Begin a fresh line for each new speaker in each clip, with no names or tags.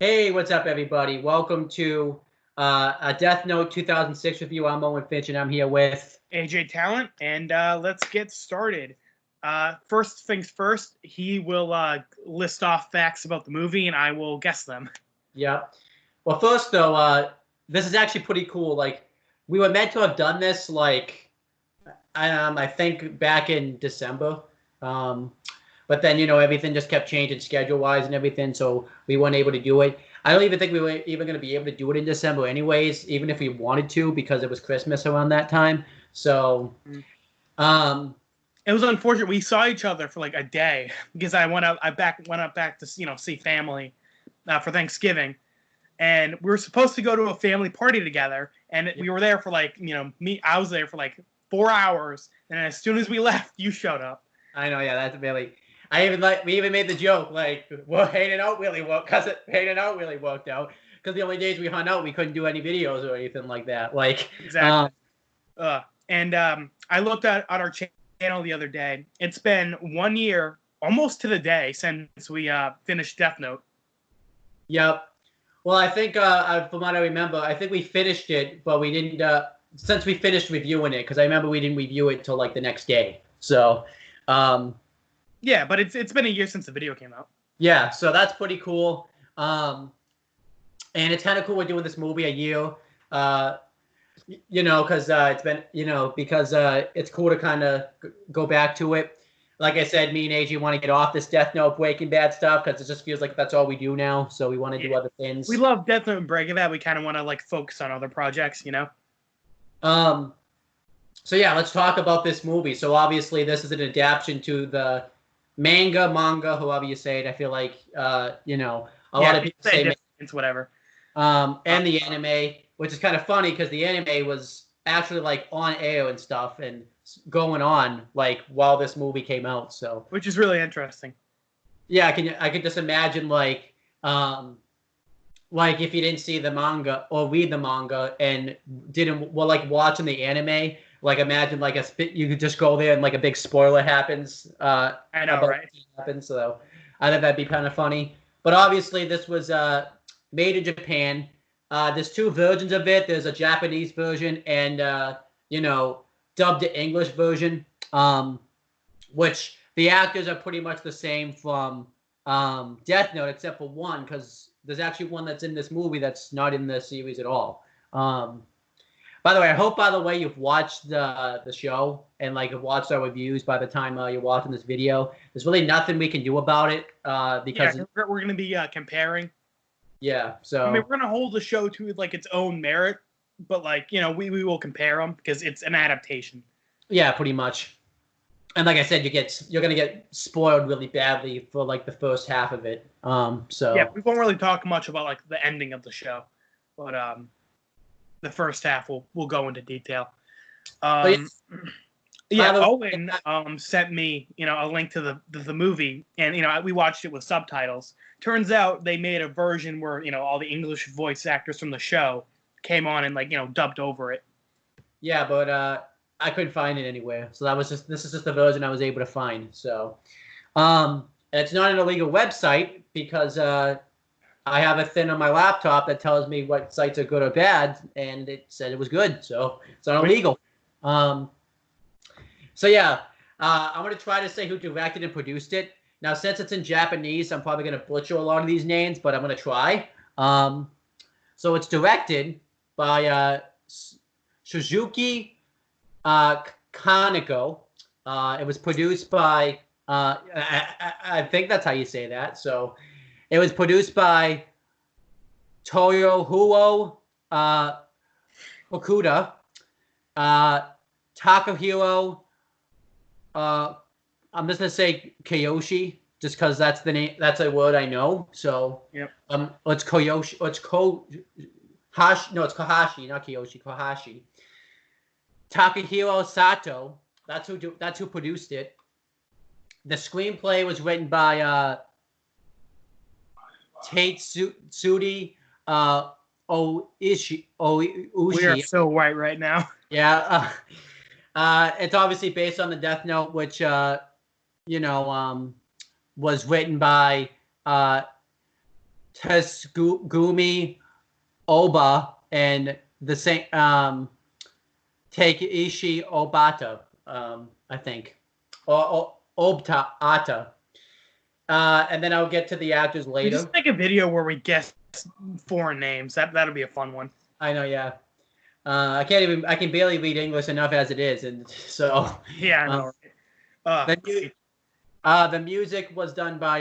Hey, what's up, everybody? Welcome to a Death Note 2006 review. I'm Owen Finch, and I'm here with
AJ Talent, and let's get started. First things first, he will list off facts about the movie, and I will guess them.
yeah. Well, first though, this is actually pretty cool. Like, we were meant to have done this I think back in December, but then everything just kept changing schedule-wise and everything, so we weren't able to do it. I don't even think we were even going to be able to do it in December, anyways, even if we wanted to, because it was Christmas around that time. So,
it was unfortunate. We saw each other for like a day because I went up back to see family for Thanksgiving, and we were supposed to go to a family party together, and we were there for I was there for like 4 hours, and as soon as we left, you showed up.
I know, yeah, that's really. We even made the joke like, well, hanging out really worked out because the only days we hung out we couldn't do any videos or anything like that. Like
exactly. I looked at our channel the other day. It's been 1 year, almost to the day, since we finished Death Note.
Yep. Well, I think from what I remember, I think we finished it, but we didn't. Since we finished reviewing it, because I remember we didn't review it till like the next day. So.
Yeah, but it's been a year since the video came out.
Yeah, so that's pretty cool. And it's kind of cool we're doing this movie a year. Because it's been, because it's cool to kind of go back to it. Like I said, me and AJ want to get off this Death Note, Breaking Bad stuff because it just feels like that's all we do now. So we want to do other things.
We love Death Note and Breaking Bad. We kind of want to like focus on other projects,
So yeah, let's talk about this movie. So obviously, this is an adaptation to the manga, however you say it. I feel like a lot of people say
it's whatever.
And the anime, which is kind of funny because the anime was actually like on air and stuff and going on like while this movie came out. So
which is really interesting.
Yeah, I could just imagine like if you didn't see the manga or read the manga and didn't watching the anime. Like imagine you could just go there and like a big spoiler happens.
I know, right?
Happens, so I think that'd be kind of funny. But obviously, this was made in Japan. There's two versions of it. There's a Japanese version and dubbed to English version, which the actors are pretty much the same from Death Note, except for one, because there's actually one that's in this movie that's not in the series at all. By the way, I hope, you've watched the show and have watched our reviews by the time you're watching this video. There's really nothing we can do about it because
we're going to be comparing.
Yeah, so
I mean, we're going to hold the show to its own merit, but we will compare them because it's an adaptation.
Yeah, pretty much. And like I said, you're going to get spoiled really badly for the first half of it. So
yeah, we won't really talk much about the ending of the show, but the first half we'll go into detail. Owen sent me a link to the movie, and we watched it with subtitles. Turns out they made a version where all the English voice actors from the show came on and dubbed over it.
Yeah, but I couldn't find it anywhere, so this is just the version I was able to find. So it's not an illegal website because I have a thing on my laptop that tells me what sites are good or bad, and it said it was good, so it's not illegal. So yeah, I'm going to try to say who directed and produced it. Now, since it's in Japanese, I'm probably going to butcher a lot of these names, but I'm going to try. So it's directed by Suzuki Kaneko. It was produced by, I think that's how you say that, so... It was produced by Toyohiro Okuda, Takahiro. I'm just gonna say Kiyoshi, just because that's the name. That's a word I know. So
yep.
It's Koyoshi. It's Kohashi. No, it's Kohashi, not Kiyoshi. Kohashi. Takahiro Sato. That's who produced it. The screenplay was written by Tatsuya Oishi.
We are so white right now.
Yeah. It's obviously based on the Death Note, which was written by Tsugumi Oba and the same Takeishi Obata, I think, or Obta Ata. And then I'll get to the actors later.
We just make a video where we guess foreign names. That'll be a fun one.
I know, yeah. I can barely read English enough as it is, and so.
Yeah, I know.
The music was done by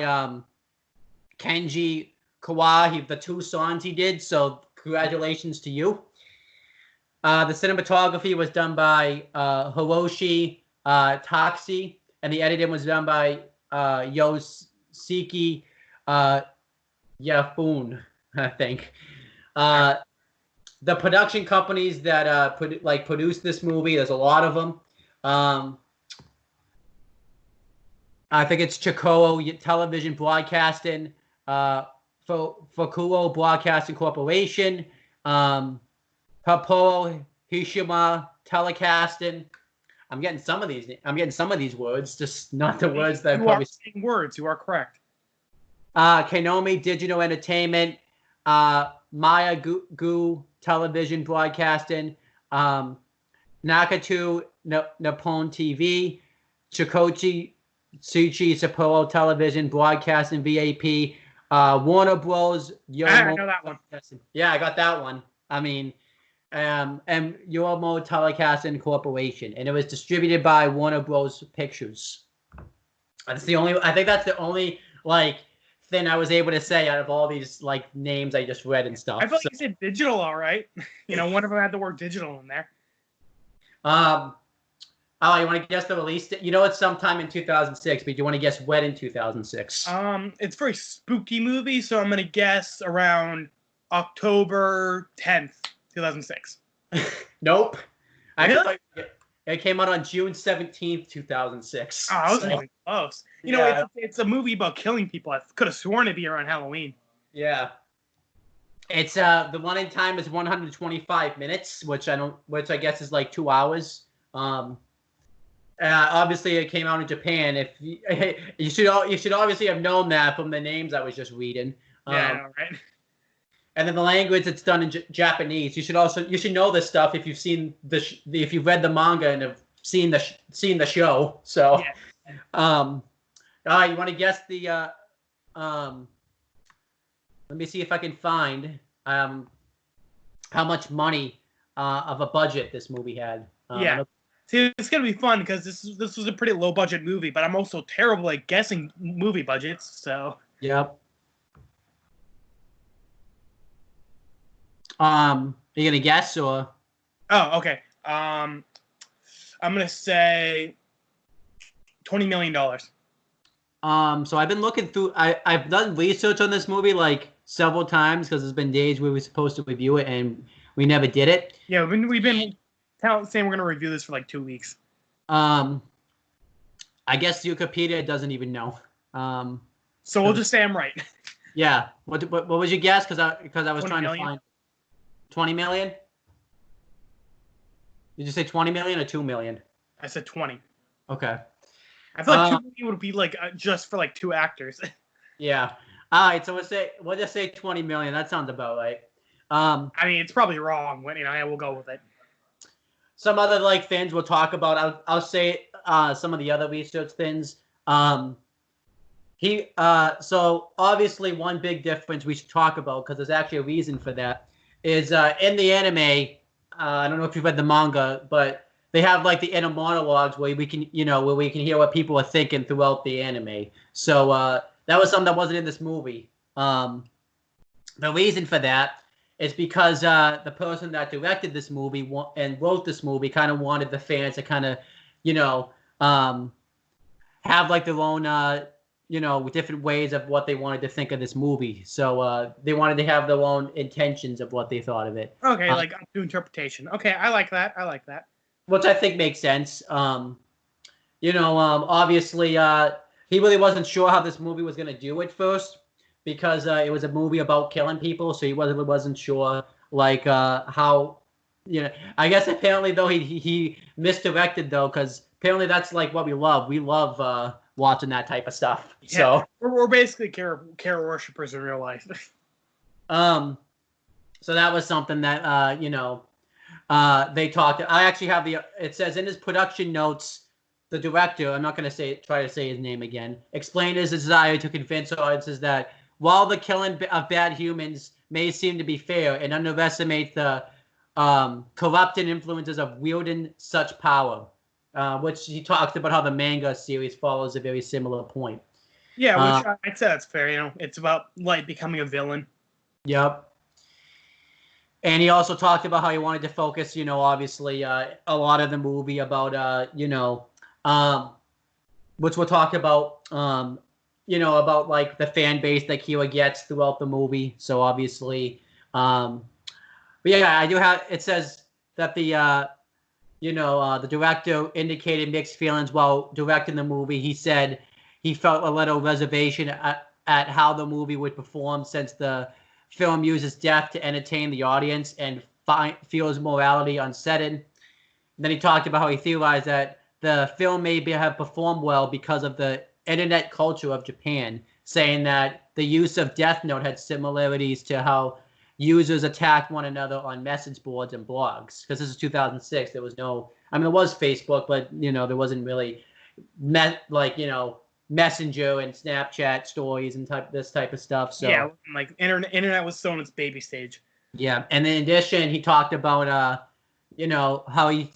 Kenji Kawai. The 2 songs he did, so congratulations to you. The cinematography was done by Hiroshi Taxi, and the editing was done by Yoshiki Yafune, I think. The production companies that produced this movie, there's a lot of them. I think it's Chikoro Television Broadcasting, Fukuo Broadcasting Corporation, Paporo Hishima Telecasting. I'm getting some of these words, just not the words that I'm probably
saying words. You are correct.
Kanomi Digital Entertainment, Maya Gu Television Broadcasting, Nakatu Nippon TV, Chikochi Tsuchi Sapporo Television Broadcasting VAP, Warner Bros.
I know that one.
Yeah, I got that one. I mean, and Yomo Telecasting Corporation, and it was distributed by Warner Bros. Pictures. I think that's the only thing I was able to say out of all these names I just read and stuff.
I feel like you said digital, all right. One of them had the word digital in there.
Oh, you want to guess the release date? It's sometime in 2006, but do you want to guess when in 2006?
It's a very spooky movie, so I'm going to guess around October 10th, 2006.
Nope.
Really?
It came out on June 17th, 2006.
Oh, I was really close. It's a movie about killing people. I could have sworn it'd be around Halloween.
Yeah. It's the running time is 125 minutes, which I guess is 2 hours. Obviously, it came out in Japan. If you should obviously have known that from the names I was just reading.
Yeah, I know, right?
And then the language, it's done in Japanese. You should know this stuff if you've read the manga and have seen the show. So, yeah. You want to guess the? Let me see if I can find how much money of a budget this movie had.
Yeah. See, it's gonna be fun because this was a pretty low budget movie, but I'm also terrible at guessing movie budgets. So.
Yep. Are you gonna guess or?
Oh, okay. I'm gonna say $20 million.
So I've been looking through. I've done research on this movie several times because there's been days where we were supposed to review it and we never did it.
Yeah, we've been saying we're gonna review this for 2 weeks.
I guess Wikipedia doesn't even know.
So we'll just say I'm right.
Yeah. What was your guess? Because I was trying
million.
to find 20 million. Did you say 20 million or 2 million?
I said 20.
Okay.
I feel like 2 million would be just for 2 actors.
Yeah. All right. So we'll just say 20 million. That sounds about right.
I mean, it's probably wrong, but we'll go with it.
Some other things we'll talk about. I'll say some of the other research things. So obviously one big difference we should talk about, because there's actually a reason for that, is in the anime. I don't know if you've read the manga, but they have the inner monologues where we can hear what people are thinking throughout the anime. So that was something that wasn't in this movie. The reason for that is because the person that directed this movie and wrote this movie kind of wanted the fans to kind of, have their own, different ways of what they wanted to think of this movie. So they wanted to have their own intentions of what they thought of it.
Okay, up to interpretation. Okay, I like that.
Which I think makes sense. Obviously, he really wasn't sure how this movie was going to do at first, because it was a movie about killing people, so he wasn't sure how. I guess apparently though he misdirected though, because apparently that's what we love. We love watching that type of stuff. Yeah, so
we're basically care worshippers in real life.
So that was something that they talked. I actually have it says in his production notes, the director, I'm not going to try to say his name again, explained his desire to convince audiences that while the killing of bad humans may seem to be fair, it underestimates the corrupting influences of wielding such power, which he talks about how the manga series follows a very similar point.
Yeah, which I'd say that's fair. You know, it's about Light becoming a villain.
Yep. And he also talked about how he wanted to focus, obviously, a lot of the movie about, which we'll talk about, about like the fan base that Kira gets throughout the movie. So obviously, but yeah, I do have. It says that the director indicated mixed feelings while directing the movie. He said he felt a little reservation at how the movie would perform since the film uses death to entertain the audience and feels morality unsettled. And then he talked about how he theorized that the film may have performed well because of the internet culture of Japan, saying that the use of Death Note had similarities to how users attacked one another on message boards and blogs. Because this is 2006, there was there was Facebook, but there wasn't really Messenger and Snapchat stories and this type of stuff. So
yeah, like internet was still in its baby stage.
Yeah, and in addition, he talked about how he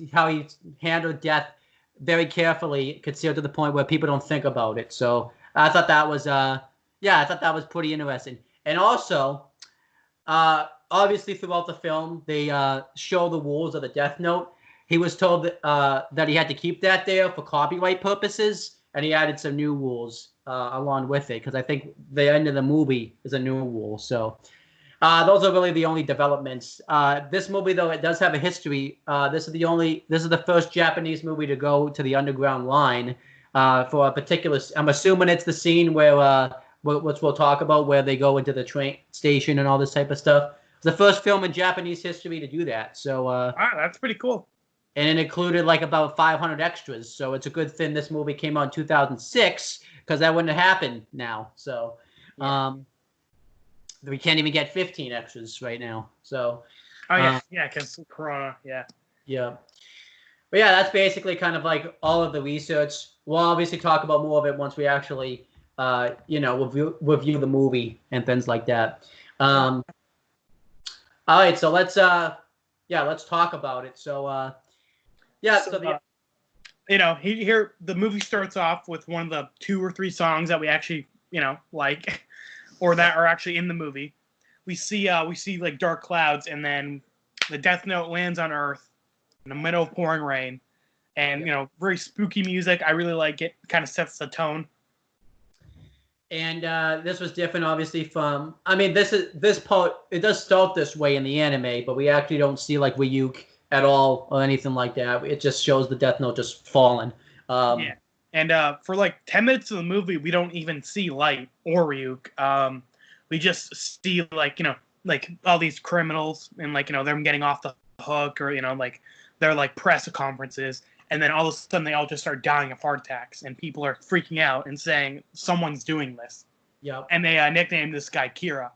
handled death very carefully, concealed to the point where people don't think about it. So I thought that was pretty interesting. And also, obviously throughout the film, they show the rules of the Death Note. He was told that he had to keep that there for copyright purposes, and he added some new rules along with it, because I think the end of the movie is a new rule. So those are really the only developments. This movie, though, it does have a history. This is the first Japanese movie to go to the underground line for a particular. I'm assuming it's the scene where which we'll talk about, where they go into the train station and all this type of stuff. It's the first film in Japanese history to do that. So
wow, that's pretty cool.
And it included like about 500 extras. So it's a good thing this movie came out in 2006, because that wouldn't have happened now. So we can't even get 15 extras right now. So
because Corona, yeah.
But yeah, that's basically kind of like all of the research. We'll obviously talk about more of it once we actually review the movie and things like that. All right, so let's talk about it. So
here the movie starts off with one of the 2 or 3 songs that we actually like, or that are actually in the movie. We see like dark clouds, and then the Death Note lands on Earth in the middle of pouring rain, and very spooky music. I really like it. Kind of sets the tone.
And this was different, obviously, from. I mean, this part, it does start this way in the anime, but we actually don't see like Ryuk at all or anything like that. It just shows the Death Note just falling.
Yeah. And for like 10 minutes of the movie, we don't even see Light or Ryuk. We just see like all these criminals and them getting off the hook, or like their like press conferences, and then all of a sudden they all just start dying of heart attacks, and people are freaking out and saying someone's doing this.
Yeah.
And they nicknamed this guy Kira.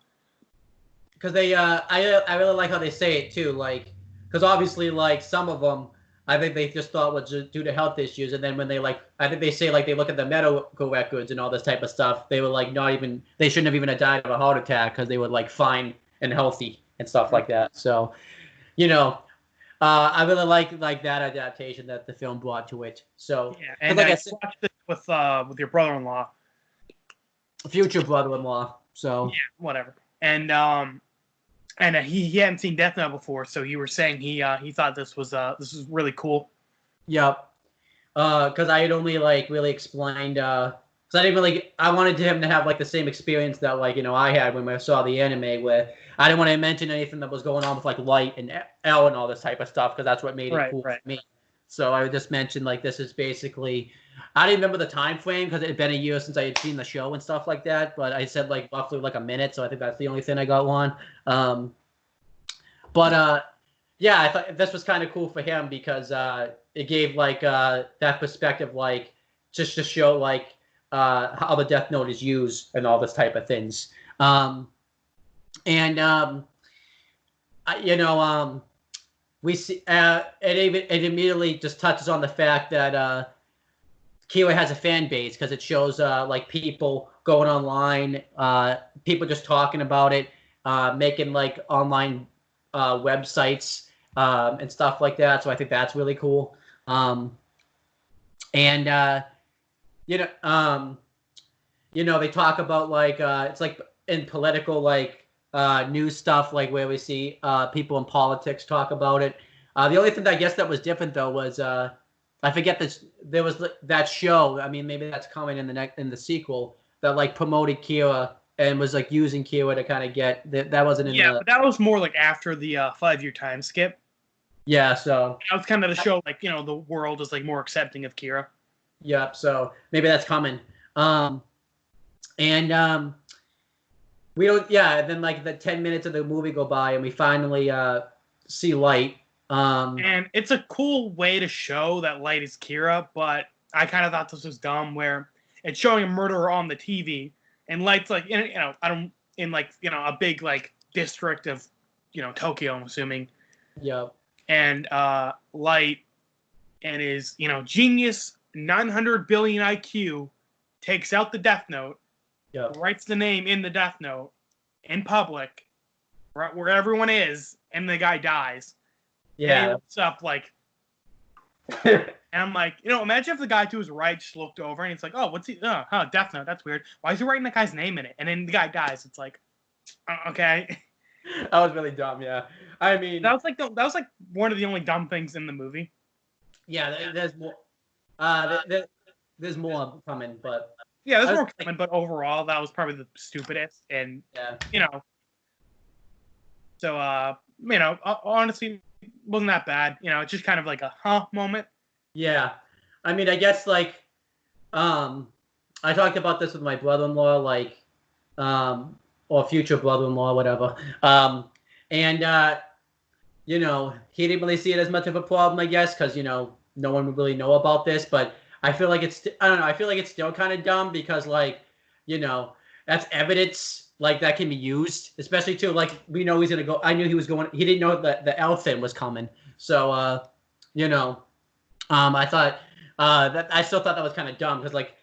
Because they I really like how they say it too, like, because obviously like some of them, I think they just thought was due to health issues, and then when they I think they say like they look at the medical records and all this type of stuff, they were like they shouldn't have even died of a heart attack, because they were like fine and healthy and stuff like that. So, I really like that adaptation that the film brought to it. So
yeah, and I watched it with your brother-in-law,
future brother-in-law. So
yeah, whatever. And he hadn't seen Death Note before, so you were saying he thought this was really cool.
Yep. Because I had only like really explained. Because I didn't really. I wanted him to have like the same experience that I had when I saw the anime, where I didn't want to mention anything that was going on with like Light and L and all this type of stuff, because that's what made it cool for me. So I would just mention like this is basically. I didn't remember the time frame because it had been a year since I had seen the show and stuff like that. But I said like roughly like a minute, so I think that's the only thing I got on. Yeah, I thought this was kind of cool for him, because it gave like that perspective, like just to show like how the Death Note is used and all this type of things. And we see it immediately just touches on the fact that Kira has a fan base because it shows like people going online, people just talking about it, making like online websites and stuff like that. So I think that's really cool. And they talk about like it's like in political like news stuff, like where we see people in politics talk about it. The only thing that I guess that was different though was I forget this. There was that show. I mean, maybe that's coming in the sequel that like promoted Kira and was like using Kira to kind of get that wasn't in the.
Yeah, but that was more like after the 5-year time skip.
Yeah, so
that was kind of the show, like the world is like more accepting of Kira.
Yep. So maybe that's coming. We don't. Yeah. And then like the 10 minutes of the movie go by, and we finally see Light.
And it's a cool way to show that Light is Kira, but I kind of thought this was dumb, where it's showing a murderer on the TV, and Light's like, in like a big like district of Tokyo, I'm assuming.
Yep.
And Light and his genius 900 billion IQ takes out the Death Note, writes the name in the Death Note in public, right where everyone is, and the guy dies. Yeah. And he looks up like, and I'm like, imagine if the guy to his right just looked over and he's like, oh, what's he? Oh, Death Note. That's weird. Why is he writing that guy's name in it? And then the guy dies. It's like, okay.
That was really dumb. Yeah. I mean,
that was like one of the only dumb things in the movie.
Yeah, there's more. There's more coming, but
yeah, there's more coming. But overall, that was probably the stupidest, and So honestly, wasn't that bad. It's just kind of like a moment.
Yeah, I mean, I guess like, I talked about this with my brother-in-law, like, or future brother-in-law, whatever. And he didn't really see it as much of a problem, I guess, because no one would really know about this. But I feel like I don't know. I feel like it's still kind of dumb because like, that's evidence. Like that can be used, especially too. Like we know he's gonna go. I knew he was going. He didn't know that the elephant was coming. So, I thought that I still thought that was kind of dumb because like,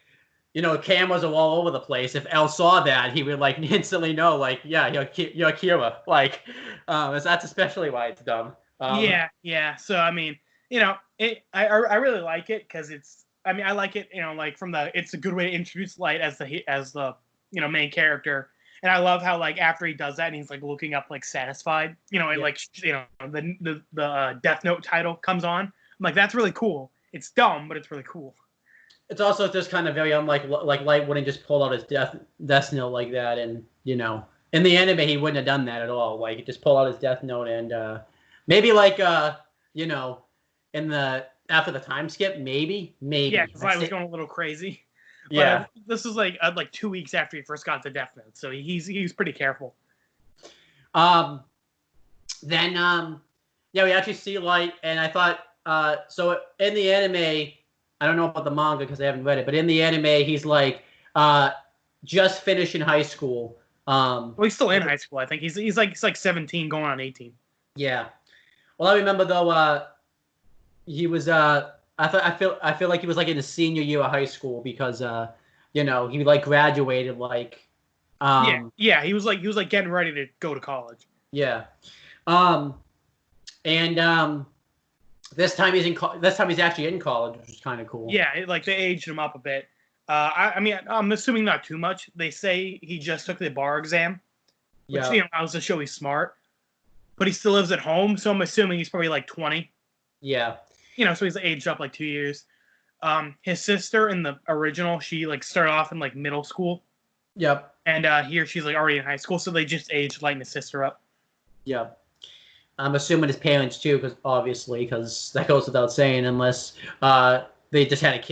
cameras are all over the place. If El saw that, he would like instantly know. Like, yeah, you're Kira. Like, that's especially why it's dumb.
Yeah. So I mean, I really like it because it's. I mean, I like it. Like it's a good way to introduce Light as the main character. And I love how like after he does that and he's like looking up like satisfied, and like the Death Note title comes on. I'm like, that's really cool. It's dumb, but it's really cool.
It's also just kind of very unlike like Light wouldn't just pull out his Death Note like that, and in the anime he wouldn't have done that at all. Like he'd just pull out his Death Note and maybe like in the after the time skip, maybe. Yeah,
because Light was going a little crazy. But
yeah,
this was like 2 weeks after he first got the Death Note, so he's pretty careful.
Then we actually see Light, and I thought so in the anime, I don't know about the manga because I haven't read it, but in the anime he's like just finishing high school.
Well, he's still in high school. I think he's like 17 going on 18.
Yeah. Well, I remember though he was I feel like he was like in his senior year of high school because he like graduated like
yeah he was like getting ready to go to college.
Yeah. This time he's actually in college, which is kind of cool.
Yeah, like they aged him up a bit. I mean, I'm assuming not too much. They say he just took the bar exam, which allows to show he's smart, but he still lives at home, so I'm assuming he's probably like 20.
Yeah.
So he's aged up like 2 years. His sister in the original, she like started off in like middle school.
Yep.
And here she's like already in high school, so they just aged Light and his sister up.
Yep. I'm assuming his parents too, because that goes without saying, unless they just had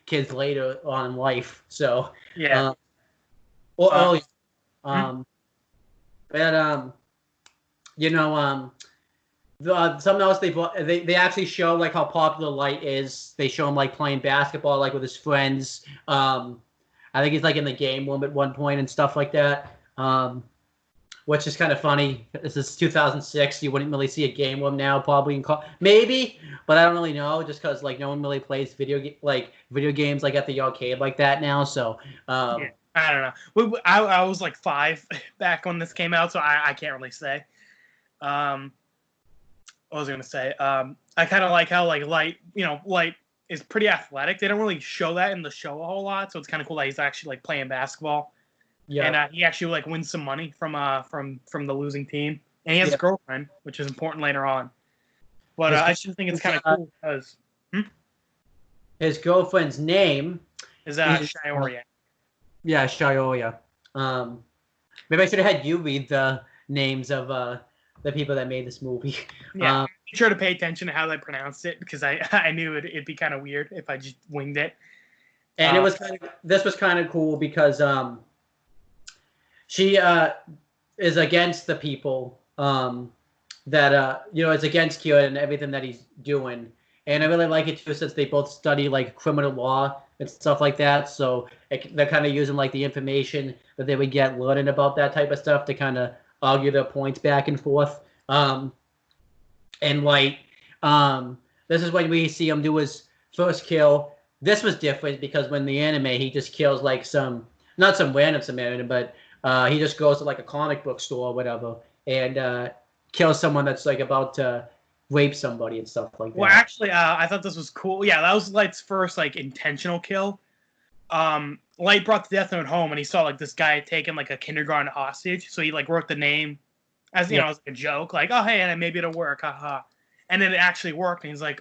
kids later on in life. So
yeah.
But something else they actually show like how popular Light is. They show him like playing basketball like with his friends. I think he's like in the game room at one point and stuff like that. which is kind of funny. This is 2006. You wouldn't really see a game of them now, probably maybe, but I don't really know, just because like no one really plays video games like at the arcade like that now. So
yeah, I don't know. I was like 5 back when this came out, so I can't really say. What was I gonna say? I kind of like how like Light is pretty athletic. They don't really show that in the show a whole lot, so it's kind of cool that he's actually like playing basketball. Yeah, and he actually like wins some money from the losing team, and he has a girlfriend, which is important later on. But I just think it's kind of cool because
his girlfriend's name
is Shioria.
Yeah, Shioria. Maybe I should have had you read the names of the people that made this movie.
Yeah, be sure to pay attention to how they pronounced it, because I knew it'd be kind of weird if I just winged it.
And this was kind of cool because she is against the people that is against Kira and everything that he's doing. And I really like it too, since they both study like criminal law and stuff like that. So they're kind of using like the information that they would get learning about that type of stuff to kind of argue their points back and forth. And like this is when we see him do his first kill. This was different because when the anime, he just kills like not some random Samaritan, but he just goes to like a comic book store or whatever and kills someone that's like about to rape somebody and stuff like that.
Well, actually, I thought this was cool. Yeah, that was Light's first like intentional kill. Light brought the Death Note home, and he saw like this guy taking like a kindergarten hostage. So he like wrote the name as as like a joke, like, oh hey, and maybe it'll work, haha. And then it actually worked, and he's like,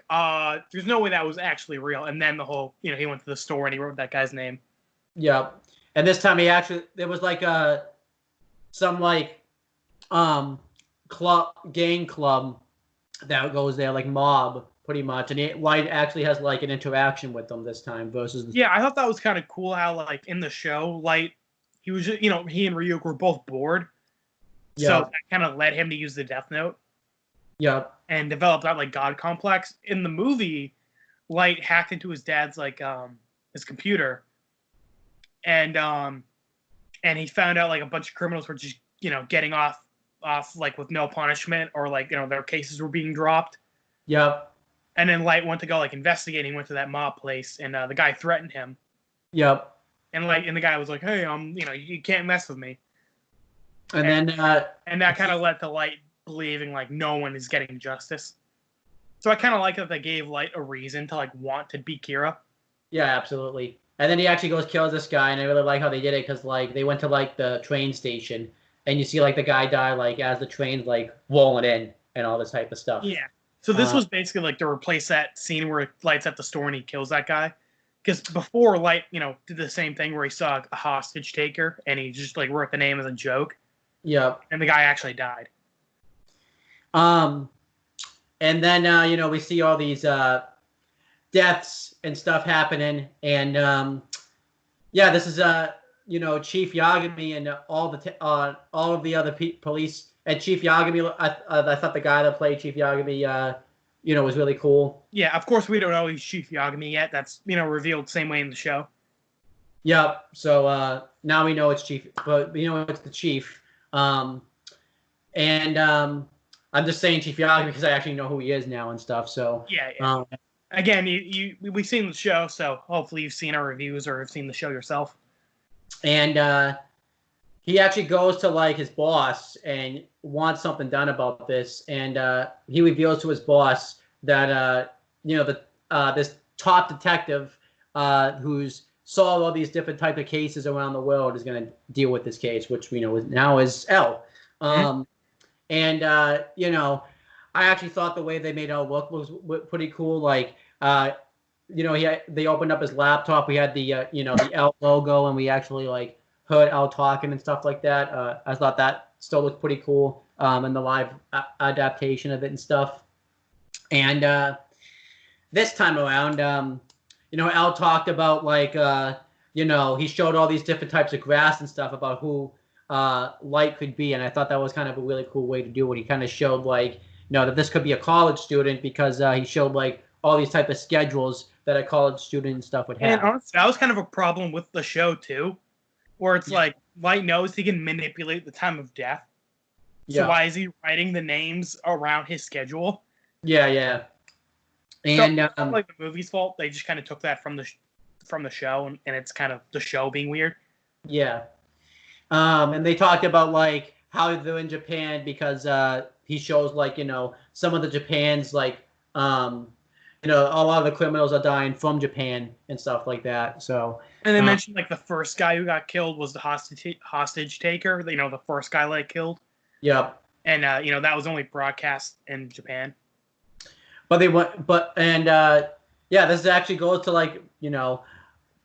there's no way that was actually real. And then the whole, he went to the store and he wrote that guy's name.
Yeah, and this time there was like some like gang club that goes there, like mob, pretty much, and Light actually has like an interaction with them this time versus.
Yeah, I thought that was kind of cool how like in the show, Light, he was just, he and Ryuk were both bored, so that kind of led him to use the Death Note.
Yeah.
And develop that like God complex. In the movie, Light hacked into his dad's like his computer, and he found out like a bunch of criminals were just getting off like with no punishment, or like their cases were being dropped.
Yep.
And then Light went to go like investigate. He went to that mob place, and the guy threatened him.
Yep.
And the guy was like, "Hey, you can't mess with me."
And then
that kind of led to Light believing like no one is getting justice. So I kind of like that they gave Light a reason to like want to beat Kira.
Yeah, absolutely. And then he actually kills this guy, and I really like how they did it because like they went to like the train station, and you see like the guy die like as the train's like rolling in and all this type of stuff.
Yeah. So this was basically like to replace that scene where Light's at the store and he kills that guy. Because before Light, did the same thing where he saw a hostage taker and he just like wrote the name as a joke.
Yeah.
And the guy actually died.
And then we see all these deaths and stuff happening, and this is Chief Yagami and all of the other police, and Chief Yagami. I thought the guy that played Chief Yagami, was really cool.
Yeah, of course we don't know he's Chief Yagami yet. That's revealed the same way in the show.
Yep. So now we know it's Chief, but it's the Chief. I'm just saying Chief Yagami because I actually know who he is now and stuff. So
yeah. Again, we've seen the show, so hopefully you've seen our reviews or have seen the show yourself.
And he actually goes to like his boss and wants something done about this, and he reveals to his boss that this top detective who's solved all these different type of cases around the world is going to deal with this case, which we know now is L. And I actually thought the way they made L look was pretty cool. Like, they opened up his laptop. We had the the L logo, and we actually like heard L talking and stuff like that. I thought that still looked pretty cool in the live adaptation of it and stuff. And this time around, L talked about like he showed all these different types of grass and stuff about who Light could be, and I thought that was kind of a really cool way to do it. He kind of showed like that this could be a college student because he showed like all these type of schedules that a college student and stuff would have.
And honestly, that was kind of a problem with the show too, where it's like Light knows he can manipulate the time of death. So why is he writing the names around his schedule?
Yeah.
And so, like the movie's fault. They just kind of took that from the show, and it's kind of the show being weird.
Yeah. And they talked about like how they're in Japan because he shows like some of the Japan's like a lot of the criminals are dying from Japan and stuff like that. So
and they mentioned like the first guy who got killed was the hostage taker. The first guy like killed.
Yep.
And that was only broadcast in Japan.
But they went, this actually goes to like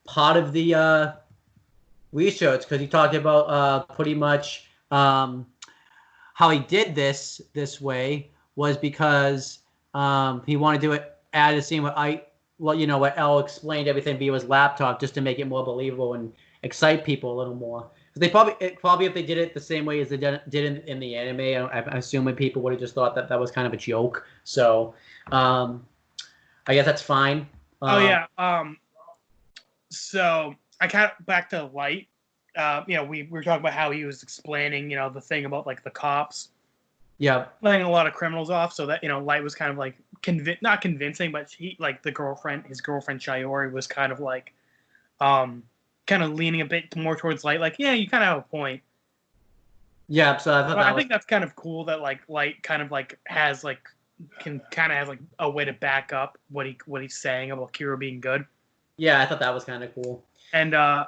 part of the research because he talked about pretty much how he did this way was because he wanted to add a scene where Elle explained everything via his laptop just to make it more believable and excite people a little more. They probably if they did it the same way as they did in the anime, I'm assuming people would have just thought that was kind of a joke. So I guess that's fine.
So I kind of back to Light. We were talking about how he was explaining, the thing about like the cops.
Yeah.
Letting a lot of criminals off, so that Light was kind of like not convincing, but he like his girlfriend Shiori was kind of like, kind of leaning a bit more towards Light. Like, yeah, you kind of have a point.
Yeah. So I
think that's kind of cool that like Light kind of like has like can kind of have like a way to back up what he's saying about Kira being good.
Yeah, I thought that was kind of cool.
And I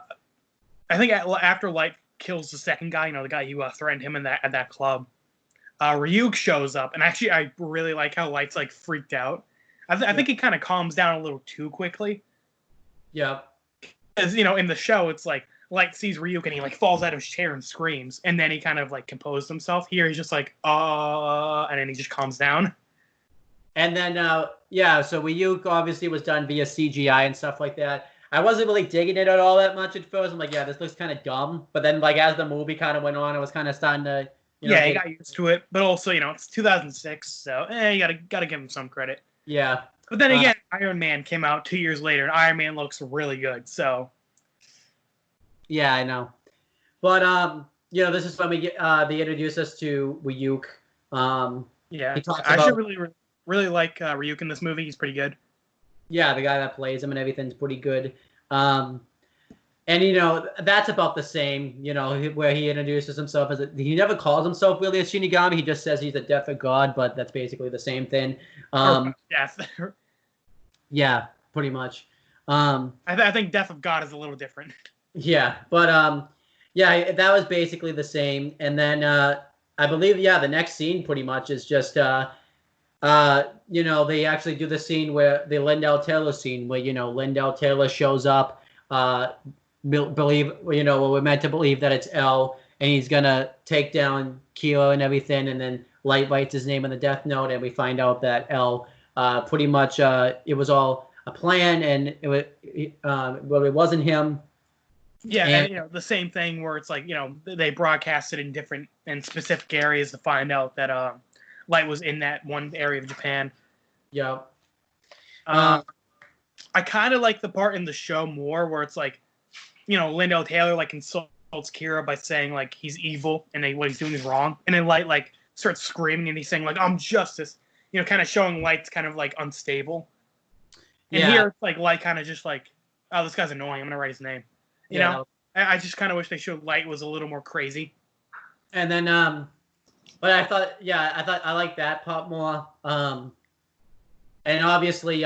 think after Light kills the second guy, the guy who threatened him at that club, Ryuk shows up, and actually I really like how Light's like freaked out. I think he kind of calms down a little too quickly.
Yeah.
Because in the show it's like Light sees Ryuk and he like falls out of his chair and screams, and then he kind of like composed himself. Here he's just like and then he just calms down.
And then so Ryuk obviously was done via CGI and stuff like that. I wasn't really digging it at all that much at first. I'm like, yeah, this looks kind of dumb. But then like as the movie kind of went on, I was kind of starting to
you got used to it. But also, it's 2006, so you gotta give him some credit.
Yeah.
But then again, Iron Man came out 2 years later, and Iron Man looks really good. So.
Yeah, I know. But this is when we get they introduce us to Ryuk.
He talks about, I should really like Ryuk in this movie. He's pretty good.
Yeah, the guy that plays him and everything's pretty good. And that's about the same. Where he introduces himself he never calls himself really a Shinigami. He just says he's a death of God, but that's basically the same thing.
Death.
Yeah, pretty much.
I think Death of God is a little different.
Yeah, but that was basically the same. And then I believe the next scene pretty much is just they actually do the scene where the Lindell Taylor scene where Lindell Taylor shows up. We're meant to believe that it's L, and he's gonna take down Kira and everything, and then Light writes his name on the death note, and we find out that L pretty much it was all a plan, and it wasn't him.
Yeah, and the same thing where it's like they broadcast it in specific areas to find out that Light was in that one area of Japan.
Yeah.
I kind of like the part in the show more where it's like, Lindell Taylor like insults Kira by saying like he's evil and what he's doing is wrong, and then Light like starts screaming and he's saying like I'm justice, kind of showing Light's kind of like unstable. And here it's like Light kind of just like, oh, this guy's annoying, I'm gonna write his name. I just kind of wish they showed Light was a little more crazy.
And then but I thought I liked that part more. And obviously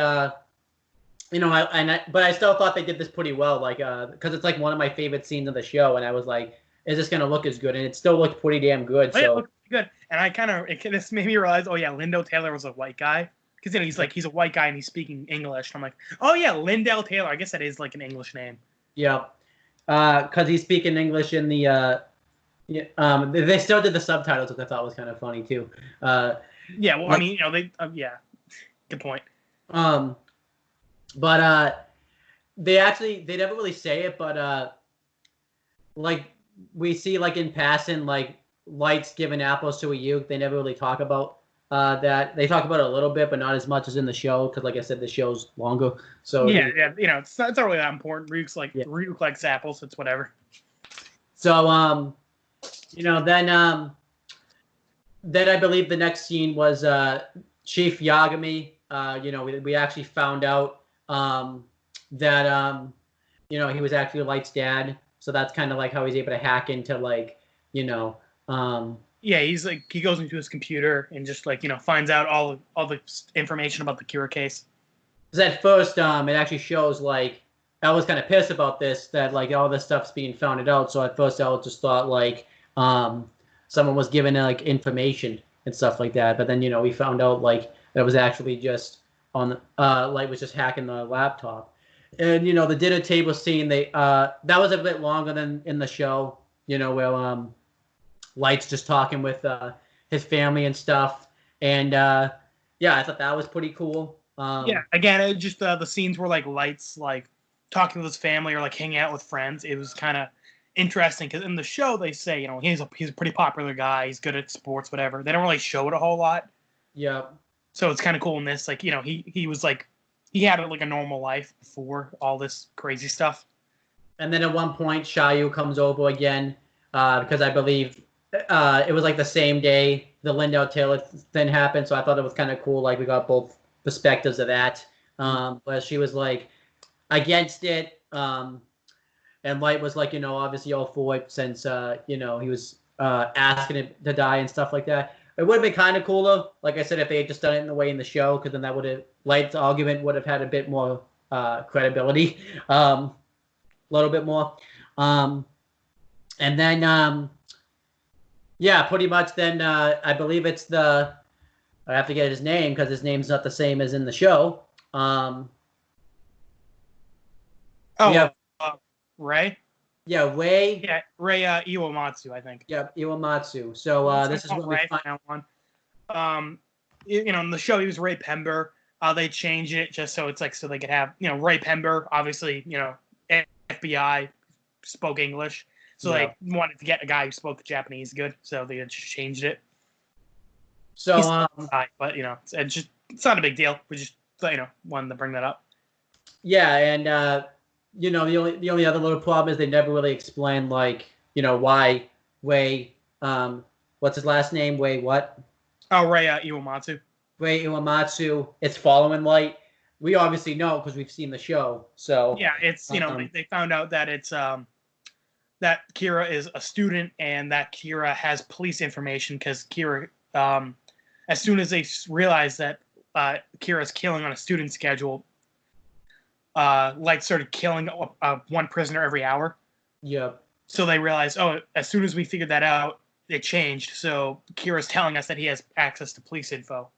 but I still thought they did this pretty well, like, because it's like one of my favorite scenes of the show, and I was like, is this gonna look as good? And it still looked pretty damn good. So it looked
good, and this made me realize, oh yeah, Lindell Taylor was a white guy, because he's a white guy and he's speaking English. And I'm like, oh yeah, Lindell Taylor. I guess that is like an English name.
Yeah, because he's speaking English in the. They still did the subtitles, which I thought was kind of funny too.
Yeah, well, like, yeah, good point.
But they never really say it, but like we see like in passing, like Light's giving apples to Ryuk. They never really talk about that. They talk about it a little bit, but not as much as in the show, because like I said, the show's longer. So
it's not really that important. Ryuk likes apples. It's whatever.
So then then I believe the next scene was Chief Yagami. We actually found out that he was actually Light's dad. So that's kind of like how he's able to hack into you know, um,
Yeah, he's like he goes into his computer and just finds out all the information about the Kira case.
because at first it actually shows like I was kind of pissed about this that like all this stuff's being founded out. So at first I just thought like someone was giving like information and stuff like that. But then we found out like it was actually just on Light was just hacking the laptop. And the dinner table scene that was a bit longer than in the show. Where Light's just talking with his family and stuff. And yeah, I thought that was pretty cool.
Yeah, again, it just the scenes where like Light's like talking with his family or like hanging out with friends. It was kind of interesting because in the show they say he's a pretty popular guy. He's good at sports, whatever. They don't really show it a whole lot.
Yeah.
So it's kind of cool in this. Like he was like he had like a normal life before all this crazy stuff.
And then at one point, Shayu comes over again because I believe it was like the same day the Lindau Taylor thing happened. So I thought it was kind of cool. Like we got both perspectives of that. But she was like against it. And Light was like, obviously all for it since, he was asking it to die and stuff like that. It would have been kind of cooler, like I said, if they had just done it in the way in the show, because then that would have, Light's argument would have had a bit more credibility, a little bit more. And then, yeah, pretty much then I believe it's I have to get his name because his name's not the same as in the show.
Ray?
Yeah, Ray.
Yeah, Ray Iwamatsu, I think.
Yeah, Iwamatsu. So this is what
Ray we find one. In the show he was Ray Pember. They changed it just so it's like so they could have Ray Pember, obviously FBI, spoke English, so they wanted to get a guy who spoke Japanese good, so they just changed it.
So
but it's not a big deal. We just wanted to bring that up.
Yeah, and the only other little problem is they never really explain why Wei what's his last name? Wei what?
Oh, Ray Iwamatsu.
Ray Iwamatsu. It's following Light. We obviously know because we've seen the show. So
yeah, it's they found out that it's that Kira is a student and that Kira has police information because Kira as soon as they realize that Kira's killing on a student schedule, Light started killing one prisoner every hour.
Yep.
So they realized, as soon as we figured that out, it changed. So Kira's telling us that he has access to police info.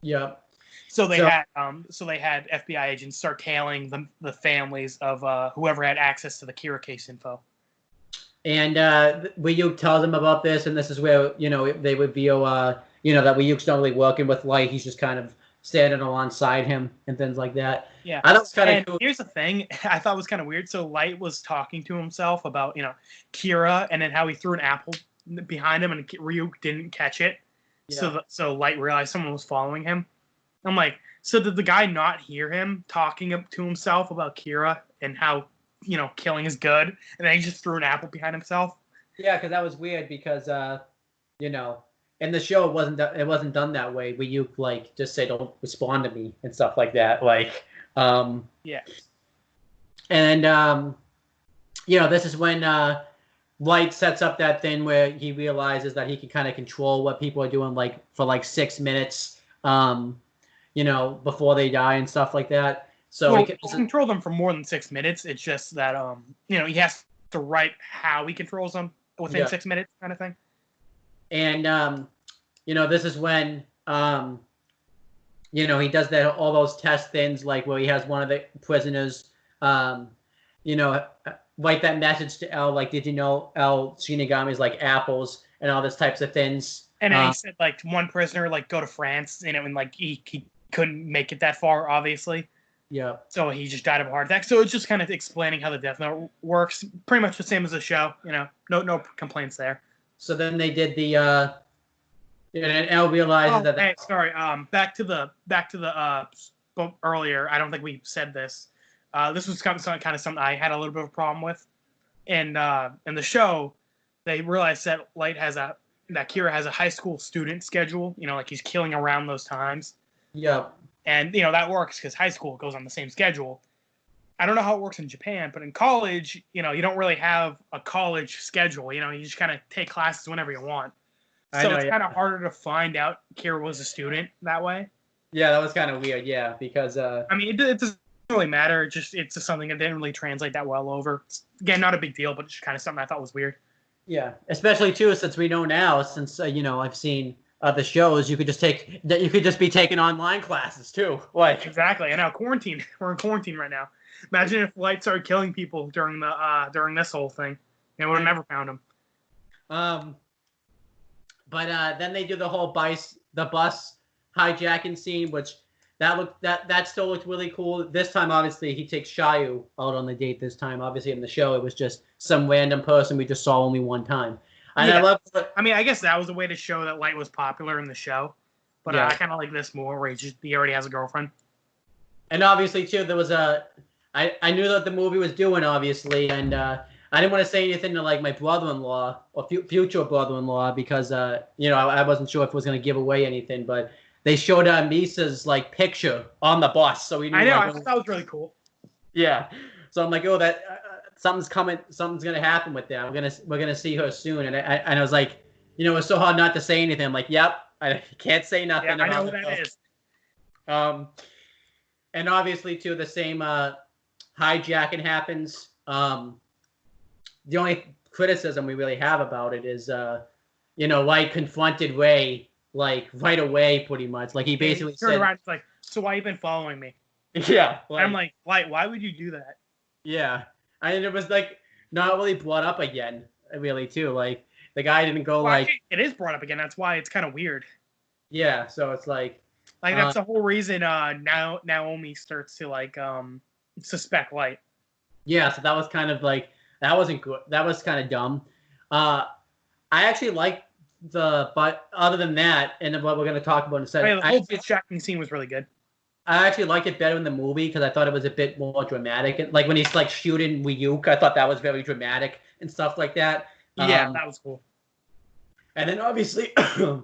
Yep.
So they had FBI agents start tailing the families of whoever had access to the Kira case info.
And Ryuk tells them about this, and this is where they reveal that Ryuk's not really working with Light. He's just kind of standing alongside him and things like that.
Yeah,
I thought it was kind of cool.
Here's the thing I thought was kind of weird. So Light was talking to himself about Kira, and then how he threw an apple behind him, and Ryuk didn't catch it. Yeah. So Light realized someone was following him. I'm like, so did the guy not hear him talking to himself about Kira and how killing is good, and then he just threw an apple behind himself?
Yeah, because that was weird because in the show it wasn't done that way. Where you just say don't respond to me and stuff like that.
Yeah.
And this is when Light sets up that thing where he realizes that he can kind of control what people are doing for 6 minutes before they die and stuff like that. So
he can control them for more than 6 minutes. It's just that he has to write how he controls them within 6 minutes, kind of thing.
And this is when he does all those test things where he has one of the prisoners write that message to L did you know L Shinigami is like apples and all this types of things.
And then he said one prisoner go to France and he couldn't make it that far, obviously.
Yeah.
So he just died of a heart attack. So it's just kind of explaining how the Death Note works. Pretty much the same as the show. No complaints there.
So then they did the and L realizes that.
Hey, sorry. Back to the earlier. I don't think we said this. This was kind of something I had a little bit of a problem with. And in the show, they realized that Light has that Kira has a high school student schedule. Like he's killing around those times.
Yep.
And that works because high school goes on the same schedule. I don't know how it works in Japan, but in college, you don't really have a college schedule. You just kind of take classes whenever you want. So it's kind of harder to find out Kira was a student that way.
Yeah, that was kind of weird. Yeah, because
I mean, it doesn't really matter. It's just something that didn't really translate that well over. It's, again, not a big deal, but it's just kind of something I thought was weird.
Yeah, especially too since we know now, since I've seen other shows, you could just be taking online classes too. Like
exactly. And now quarantine. We're in quarantine right now. Imagine if Light started killing people during this whole thing. They would have never found him.
But then they do the whole bus hijacking scene, which that still looked really cool. This time, obviously, he takes Shayu out on the date. This time, obviously, in the show, it was just some random person we just saw only one time. And
yeah.
I love.
I mean, I guess that was a way to show that Light was popular in the show. But I kind of like this more, where he already has a girlfriend.
And obviously, too, there was I knew that the movie was doing, obviously, and I didn't want to say anything to like my brother-in-law or future brother-in-law because I wasn't sure if it was going to give away anything, but they showed Misa's like picture on the bus, so we knew.
I know, I thought that was really cool.
Yeah, so I'm like, oh, that something's coming, something's going to happen with that. We're gonna see her soon, and I was like, it's so hard not to say anything. I'm like, yep, I can't say nothing.
Yeah, I know what that is.
And obviously too, the same hijacking happens. The only criticism we really have about it is, Light confronted Ray like right away, pretty much. Like he basically
turned around, it's like, so why you been following me?
Yeah,
I'm like, Light, why would you do that?
Yeah, and it was like not really brought up again, really too. Like the guy didn't go like.
Actually, it is brought up again. That's why it's kind of weird.
Yeah, so it's like.
Like that's the whole reason. Now Naomi starts to like suspect Light.
Yeah, so that was kind of like that wasn't good. That was kind of dumb. I actually liked but other than that, and what we're going to talk about in a second,
the whole bitch jacking scene was really good.
I actually liked it better in the movie because I thought it was a bit more dramatic. And like when he's like shooting Ryuk, I thought that was very dramatic and stuff like that.
Yeah, that was cool.
And then obviously the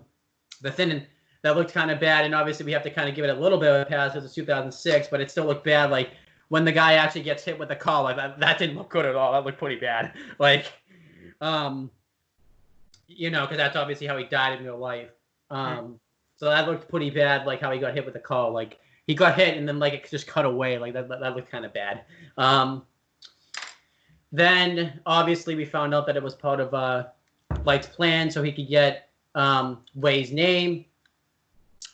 thing that looked kind of bad, and obviously we have to kind of give it a little bit of a pass because it's 2006, but it still looked bad. Like when the guy actually gets hit with a car, like that didn't look good at all. That looked pretty bad. Like, because that's obviously how he died in real life. So that looked pretty bad, like how he got hit with the car. Like he got hit and then like it just cut away. Like that looked kind of bad. Then obviously we found out that it was part of Light's plan, so he could get Ray's name.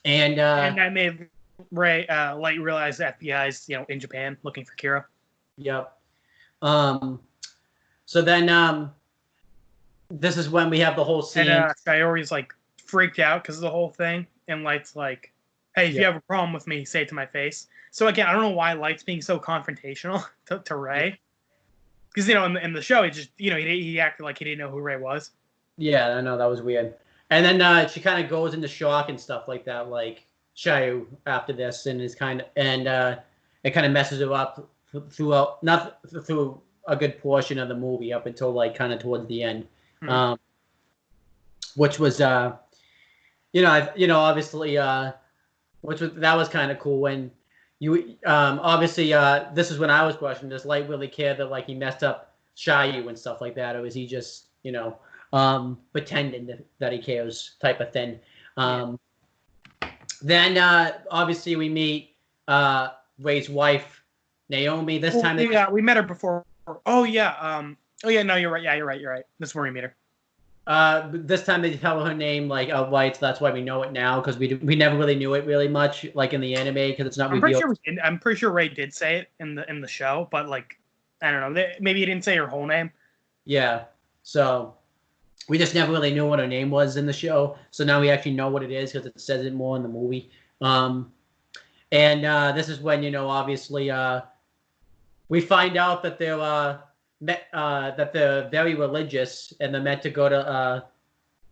And
that made Light realize the FBI's in Japan looking for Kira.
Yep. So then this is when we have the whole scene.
And Sayori's like freaked out because of the whole thing, and Light's like, "Hey, if you have a problem with me, say it to my face." So again, I don't know why Light's being so confrontational to Ray, because in the show, he just he acted like he didn't know who Ray was.
Yeah, I know that was weird. And then she kind of goes into shock and stuff like that, like Shayu after this, and it kind of messes her up throughout, not through a good portion of the movie up until like kind of towards the end, which was obviously that was kind of cool when you obviously this is when I was questioning, does Light really care that like he messed up Shayu and stuff like that, or is he just pretending that he cares type of thing. Then obviously we meet Ray's wife, Naomi. This time
we met her before. Oh yeah. No, you're right. Yeah, you're right. This is where we meet her.
This time they tell her name like outright, so that's why we know it now, because we never really knew it really much like in the anime because it's not revealed.
I'm pretty sure Ray did say it in the show, but like I don't know, maybe he didn't say her whole name.
Yeah, so we just never really knew what her name was in the show, so now we actually know what it is because it says it more in the movie. And this is when obviously we find out that they're very religious and they're meant to go to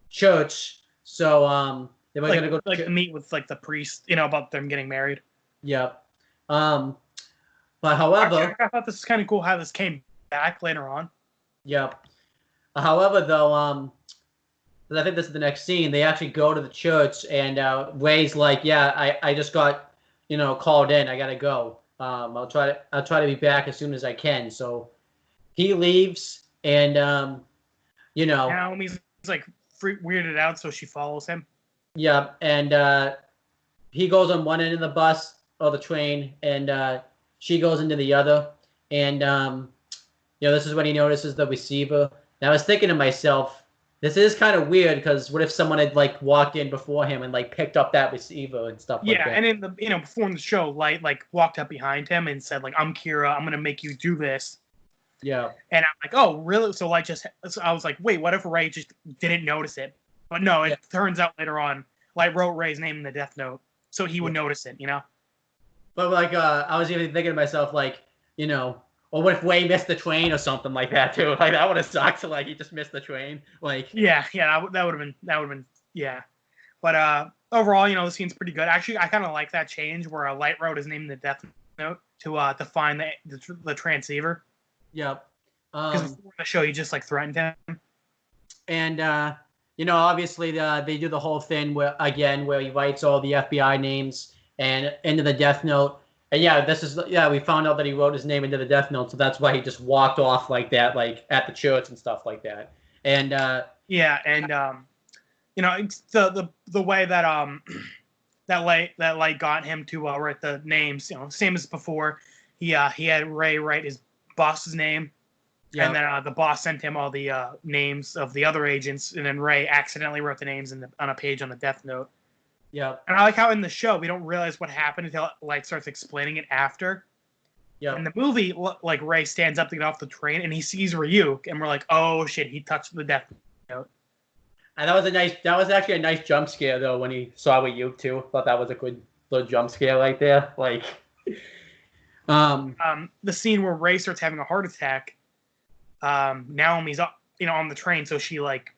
church. So they were going to go
to meet with like the priest, about them getting married.
Yep. But however,
actually, I thought this was kind of cool how this came back later on.
Yep. However, though, I think this is the next scene. They actually go to the church, and Ray's like, "Yeah, I just got, called in. I gotta go. I'll try to be back as soon as I can." So he leaves, and
Naomi's like weirded out, so she follows him.
yeah, and he goes on one end of the bus or the train, and she goes into the other, and this is when he notices the receiver. And I was thinking to myself, this is kind of weird because what if someone had like walked in before him and like picked up that receiver and stuff like that?
Yeah, and in the before in the show, Light like walked up behind him and said like, "I'm Kira. I'm gonna make you do this."
Yeah.
And I'm like, "Oh, really?" So Light so I was like, "Wait, what if Ray just didn't notice it?" But no, it turns out later on, Light wrote Ray's name in the Death Note, so he would notice it.
But like, I was even thinking to myself, like, or what if Ray missed the train or something like that too? Like that would have sucked. Like he just missed the train. Like
yeah, that would have been yeah. But overall, the scene's pretty good. Actually, I kind of like that change where Light wrote his name in the Death Note to find the transceiver.
Yep.
Because before the show, he just like threatened him.
And obviously they do the whole thing where he writes all the FBI names and into the Death Note. And we found out that he wrote his name into the Death Note, so that's why he just walked off like that, like at the church and stuff like that. And
it's the way that that Light got him to write the names, same as before. He had Ray write his boss's name, and then the boss sent him all the names of the other agents, and then Ray accidentally wrote the names on a page on the Death Note.
Yeah.
And I like how in the show we don't realize what happened until Light starts explaining it after. Yeah. In the movie, like Ray stands up to get off the train and he sees Ryuk, and we're like, "Oh shit, he touched the Death Note."
And that was actually a nice jump scare though when he saw Ryuk too. Thought that was a good little jump scare right there. Like,
the scene where Ray starts having a heart attack. Naomi's up, on the train, so she like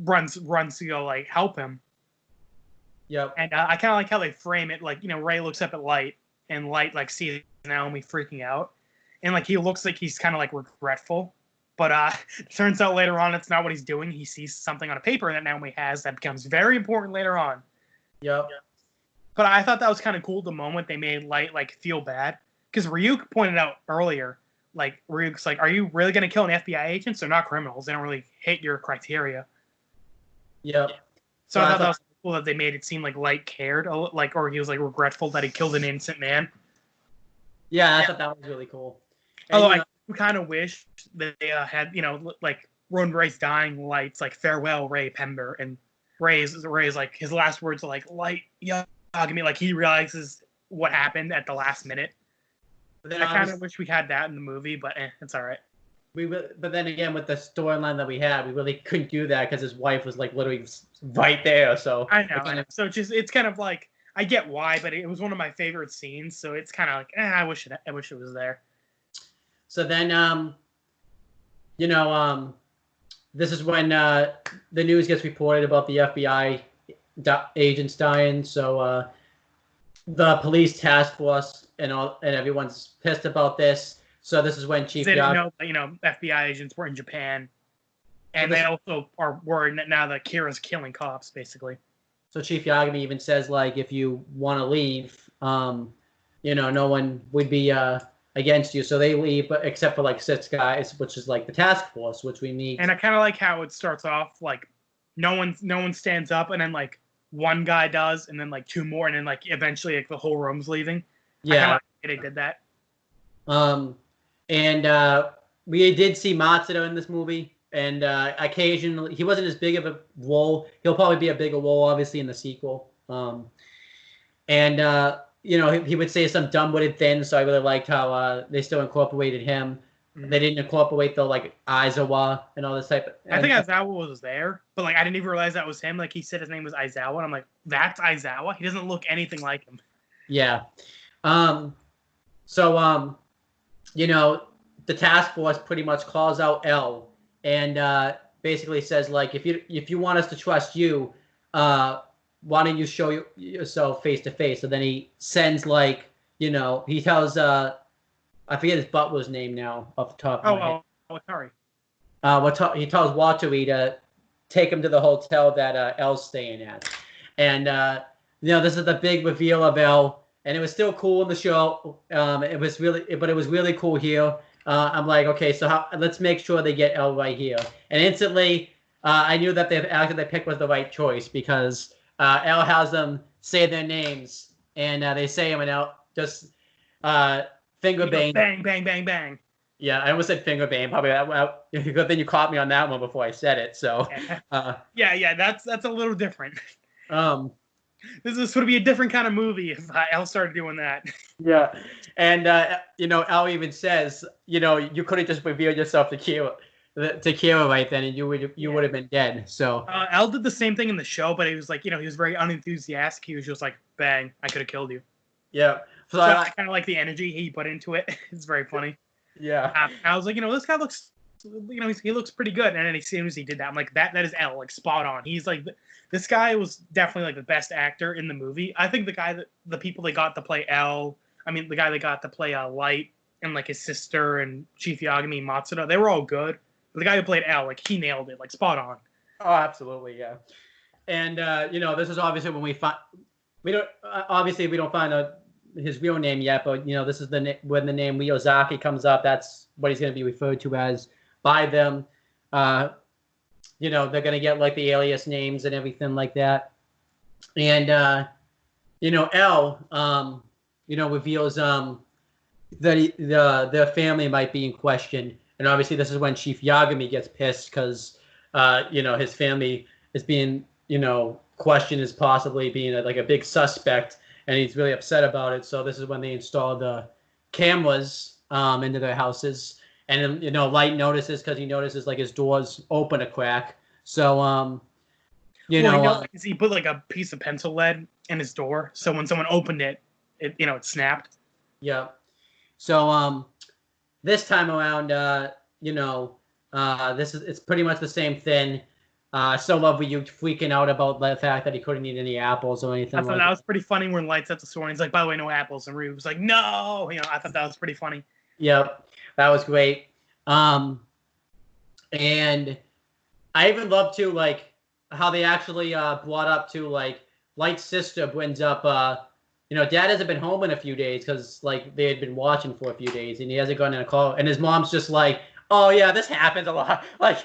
runs to go like help him.
Yep.
And I kind of like how they frame it. Like, Ray looks up at Light, and Light like sees Naomi freaking out, and like he looks like he's kind of like regretful. But it turns out later on it's not what he's doing. He sees something on a paper that Naomi has that becomes very important later on.
Yep.
But I thought that was kind of cool. The moment they made Light like feel bad, because Ryuk pointed out earlier, like Ryuk's like, "Are you really gonna kill an FBI agent? They're not criminals. They don't really hit your criteria."
Yep.
So I thought that was cool that they made it seem like Light cared, like, or he was like regretful that he killed an innocent man.
Yeah, I thought that was really cool.
Although I kind of wish that they had, like Ronan Ray's dying Light's like, "Farewell, Ray Pember," and Ray's like his last words are like, "Light, Yagami," like he realizes what happened at the last minute. But then I kind of wish we had that in the movie, but it's all right.
But then again, with the storyline that we had, we really couldn't do that because his wife was like literally right there. So
I know. So it's kind of like, I get why, but it was one of my favorite scenes. So it's kind of like, I wish it was there.
So then, this is when the news gets reported about the FBI agents dying. So the police task force and everyone's pissed about this. So this is when Chief
Yagami... They didn't know that, FBI agents were in Japan. And they also are worried now that Kira's killing cops, basically.
So Chief Yagami even says, like, if you want to leave, no one would be against you. So they leave, but except for, like, 6 guys, which is, like, the task force, which we need.
And I kind of like how it starts off, like, no one stands up, and then, like, 1 guy does, and then, like, 2 more, and then, like, eventually, like, the whole room's leaving.
Yeah.
I kind of like they did that.
And we did see Matsuda in this movie, and occasionally he wasn't as big of a role. He'll probably be a bigger role, obviously, in the sequel. He would say some dumb-witted things, so I really liked how they still incorporated him. Mm-hmm. They didn't incorporate the like Aizawa and all this type of.
I think Aizawa was there, but like I didn't even realize that was him. Like he said his name was Aizawa, and I'm like, that's Aizawa. He doesn't look anything like him.
Yeah. The task force pretty much calls out L and basically says, like, if you want us to trust you, why don't you show yourself face to face? So then he sends, like, he tells I forget his butler's name now off the top of my head.
Watari.
He tells Watari to take him to the hotel that Elle's staying at. And this is the big reveal of Elle, and it was still cool in the show. It was really cool here. I'm like, okay, so let's make sure they get Elle right here. And instantly, I knew that the actor they picked was the right choice because Elle has them say their names, and they say them, and Elle just finger bang.
Bang, bang, bang, bang.
Yeah, I almost said finger bang. Probably good thing you caught me on that one before I said it. So
yeah, that's a little different.
This
would be a different kind of movie if Elle started doing that.
Yeah, and Elle even says, you couldn't just reveal yourself to Kira right then, and you would have been dead. So
Elle did the same thing in the show, but he was like, he was very unenthusiastic. He was just like, bang, I could have killed you.
Yeah,
so I kind of like the energy he put into it. It's very funny.
Yeah,
I was like, this guy looks, he looks pretty good. And then as soon as he did that, I'm like, that is Elle, like spot on. He's like, this guy was definitely like the best actor in the movie. I think the people they got to play Elle, the guy they got to play Light and like his sister and Chief Yagami and Matsuda, they were all good. But the guy who played Elle, like he nailed it, like spot on.
Oh, absolutely, yeah. And this is obviously when we don't find his real name yet, but this is when the name Miyazaki comes up. That's what he's going to be referred to as by them. They're going to get like the alias names and everything like that. And Elle reveals that their family might be in question. And obviously this is when Chief Yagami gets pissed because his family is being questioned as possibly being like a big suspect, and he's really upset about it. So this is when they install the cameras into their houses, and then Light notices because he notices like his doors open a crack. So
he put like a piece of pencil lead in his door, so when someone opened it, it snapped.
Yeah. So this time around, it's pretty much the same thing. So love you freaking out about the fact that he couldn't eat any apples or anything.
I thought that was pretty funny when Light's at the store and he's like, by the way, no apples. And Ryu was like, no. I thought that was pretty funny.
Yep, that was great. And I even love too, like, how they actually brought up to, like, Light's sister brings up, Dad hasn't been home in a few days because, like, they had been watching for a few days and he hasn't gone in a call. And his mom's just like, oh, yeah, this happens a lot. Like,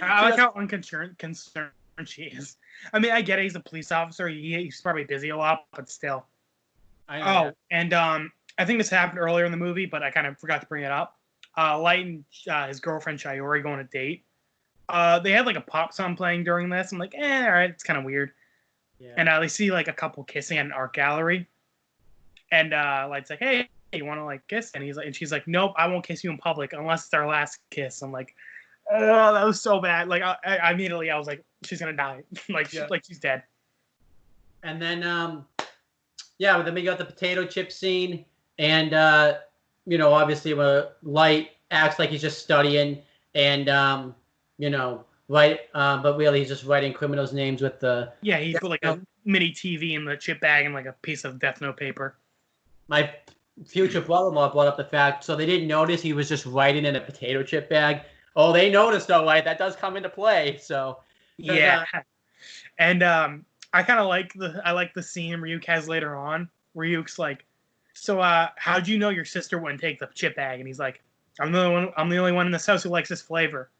I like how unconcerned she is. I get it. He's a police officer. He's probably busy a lot, but still.
I know.
And I think this happened earlier in the movie, but I kind of forgot to bring it up. Light and his girlfriend Shiori go on a date. They had like a pop song playing during this. I'm like, all right, it's kind of weird. Yeah. And they see like a couple kissing at an art gallery, and Light's like, hey, you want to like kiss? And she's like, nope, I won't kiss you in public unless it's our last kiss. I'm like, oh, that was so bad. Like I immediately I was like, she's gonna die. She's dead.
And then then we got the potato chip scene, and obviously Light acts like he's just studying, and but really he's just writing criminals' names with the
he put like a mini TV in the chip bag and like a piece of Death Note paper.
My future brother-in-law brought up the fact, so they didn't notice he was just writing in a potato chip bag. Oh, they noticed though, right? That does come into play. So
yeah, and I kind of like the scene Ryuk has later on. Ryuk's like, so how'd you know your sister wouldn't take the chip bag? And he's like, I'm the only one in this house who likes this flavor.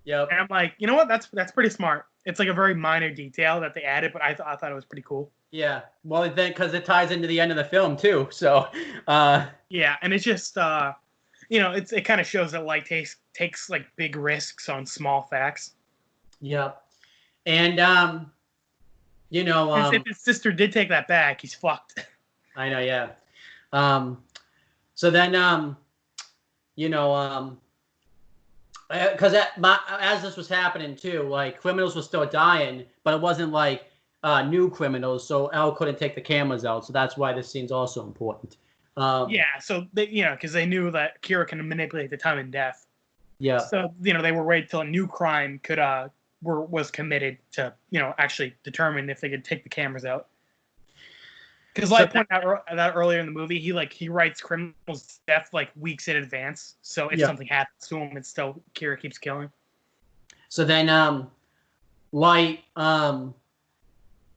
Yep.
And I'm like, you know what? That's pretty smart. It's like a very minor detail that they added, but I thought it was pretty cool.
Yeah. Well, then because it ties into the end of the film too. So.
Yeah, and it's just it kind of shows that Light takes like big risks on small facts.
Yep. And
if his sister did take that back, he's fucked.
I know. Yeah. So then because as this was happening too, like criminals were still dying, but it wasn't like new criminals, so Elle couldn't take the cameras out. So that's why this scene's also important.
So they, because they knew that Kira can manipulate the time and death.
Yeah.
So they were waiting till a new crime was committed to actually determine if they could take the cameras out. Because like pointed out that earlier in the movie, he writes criminals' death like weeks in advance. So if something happens to him, it's still Kira keeps killing.
So then Light, and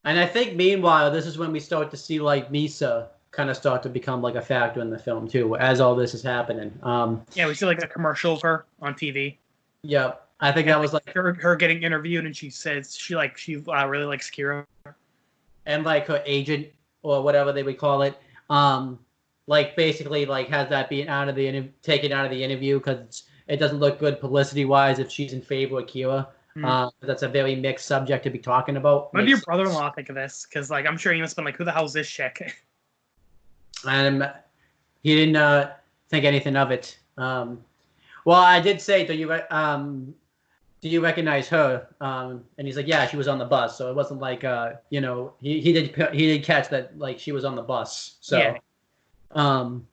I think meanwhile, this is when we start to see like Misa kind of start to become like a factor in the film too, as all this is happening.
Yeah, we see like a commercial of her on TV.
Yep, I think
And,
that was like
her getting interviewed, and she says she really likes Kira.
And like her agent or whatever they would call it, like basically like has that being out of the taken out of the interview because it doesn't look good publicity wise if she's in favor of Kira. That's a very mixed subject to be talking about.
What did your brother-in-law think of this? Because like I'm sure he must have been like, "Who the hell's this chick?"
And he didn't think anything of it. Well, I did say, do you recognize her? And he's like, yeah, she was on the bus. So it wasn't like, he did catch that like she was on the bus. So,
yeah.
And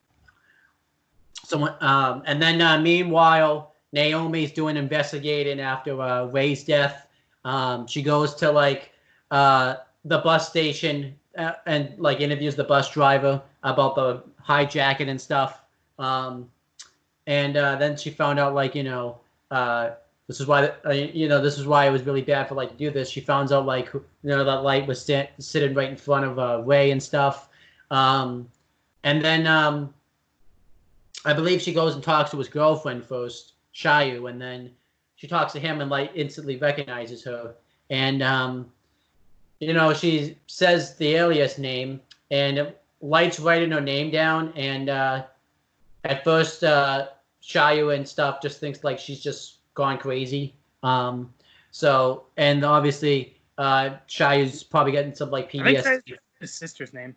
then meanwhile, Naomi's doing investigating after Ray's death. She goes to like the bus station and like interviews the bus driver about the hijacking and stuff. And then she found out like this is why this is why it was really bad for Light to do this. She found out like that Light was sitting right in front of Ray and stuff. And then I believe she goes and talks to his girlfriend first, Shayu, and then she talks to him and Light instantly recognizes her. And she says the alias name, and Light's writing her name down, and at first Shayu and stuff just thinks like she's just gone crazy. So, and obviously Shayu's probably getting some like PTSD.
I think that's his sister's name.